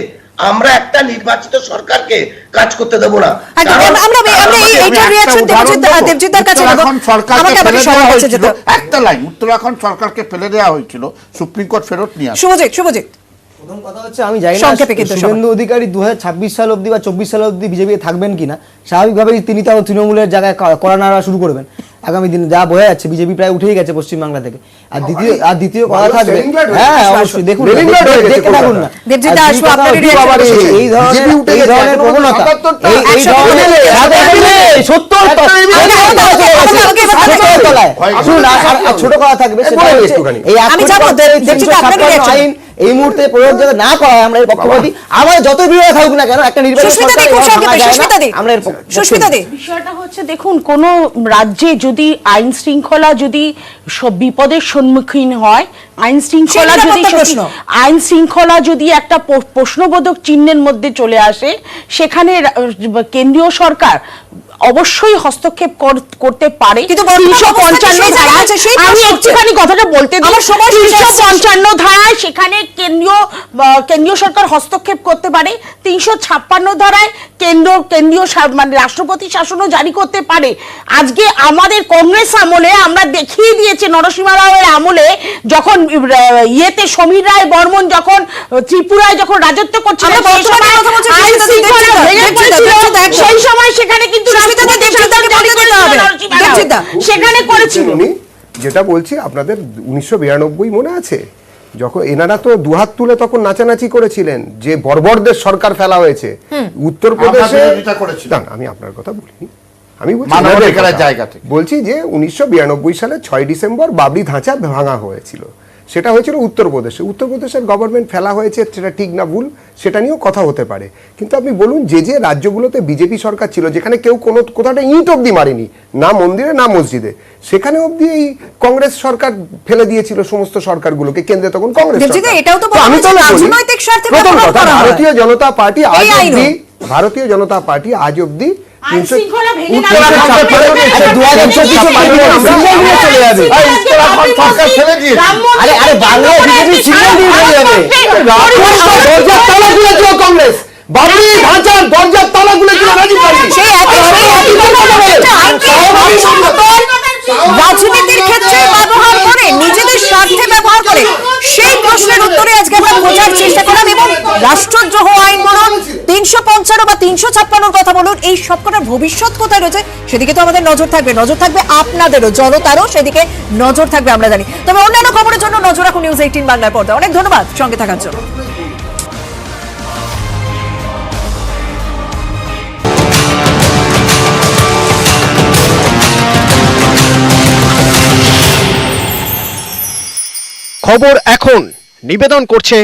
আমরা একটা নির্বাচিত সরকারকে কাজ করতে দেব না। একটা লাইন, উত্তরাখণ্ড সরকারকে ফেলে দেওয়া হয়েছিল, সুপ্রিম কোর্ট ফেরত নিয়ে আসে। শুভজিৎ, প্রথম কথা হচ্ছে আমি জানি না শুভেন্দু অধিকারী 2026 সাল অবধি বা 24 সাল অবধি বিজেপি থাকবেন কিনা। স্বাভাবিকভাবেই তিনি তাও তৃণমূলের জায়গায় করা নাড়া শুরু করবেন। আগামী দিনে যা বোঝা যাচ্ছে বিজেপি প্রায় উঠেই গেছে পশ্চিমবাংলা থেকে। আর দ্বিতীয় কথা থাকবে, হ্যাঁ অবশ্যই দেখুন দেখতে থাকুন না, দেবজিৎ আসবো আপনার এই ধরনের প্রবণতা, এই ধরনের 70 তলায় শুনুন, আর ছোট কথা থাকবে সেটা হচ্ছে এই আইন এই মুহূর্তে প্রয়োগ যাতে না করা হয়, আমরা এর পক্ষপাতী। আমাদের যত বিরোধী থাকুক না কেন, একটা নির্বাচন আমরা এর বিষয়টা হচ্ছে, দেখুন কোন রাজ্যে যদি আইন শৃঙ্খলা যদি সব বিপদের সম্মুখীন হয়, আইন শৃঙ্খলা যদি একটা প্রশ্নবোধক চিহ্নের মধ্যে চলে আসে, সেখানে কেন্দ্রীয় সরকার অবশ্যই হস্তক্ষেপ করতে পারে। কিন্তু 355 ধারা আছে, আমি একটুখানি কথাটা বলতে দিই, 355 ধারায় সেখানে কেন্দ্রীয় সরকার হস্তক্ষেপ করতে পারে। 356 ধারায় কেন্দ্রীয় মানে রাষ্ট্রপতি শাসনও জারি করতে পারে। আজকে আমাদের কংগ্রেস আমলে আমরা দেখিয়ে দিয়েছে, নরসিংহ রাওয়ের আমলে যখন ইয়েতে সমীর রায় বর্মন যখন ত্রিপুরায় যখন রাজত্ব করছিলেন, সেই সময় সেখানে কিন্তু সেখানে করেছিল। যেটা বলছি আপনাদের 1992 মনে আছে, যখন এনারা তো দুহাত তুলে তখন নাচানাচি করেছিলেন যে বর্বরদের সরকার ফেলা হয়েছে উত্তরপ্রদেশে। আমি আপনার কথা বলিনি, আমি বলছি যে 1992 সালে 6 ডিসেম্বর বাবরি ধাঁচা ভাঙা হয়েছিল, সেটা হয়েছিল উত্তরপ্রদেশের গভর্নমেন্ট ফেলা হয়েছে, সেটা ঠিক না ভুল সেটা নিয়েও কথা হতে পারে। কিন্তু আপনি বলুন যে রাজ্যগুলোতে বিজেপি সরকার ছিল, যেখানে কেউ কোথাটা ইট অব্দি মারেনি, না মন্দিরে না মসজিদে, সেখানে অব্দি এই কংগ্রেস সরকার ফেলে দিয়েছিল সমস্ত সরকারগুলোকে, কেন্দ্রে তখন কংগ্রেস সরকার। আমি তো প্রথম কথা, ভারতীয় জনতা পার্টি আজ অব্দি রাজনীতির ক্ষেত্রে ব্যবহার করে, নিজেদের স্বার্থে ব্যবহার করে, সেই প্রশ্নের উত্তরে আজকে আমরা খোঁজার চেষ্টা করলাম। এবং রাষ্ট্রদ্রোহ আইন বলুন, 355 বা 356 কথা বলুন, এই সবকটার ভবিষ্যৎ কোথায় রয়েছে সেদিকে তো আমাদের নজর থাকবে আপনাদেরও, জনতারও সেদিকে নজর থাকবে আমরা জানি। তবে অন্যান্য খবরের জন্য নজর রাখুন নিউজ 18 বাংলার পর্দা। অনেক ধন্যবাদ সঙ্গে থাকার জন্য। খবর এখন নিবেদন করছে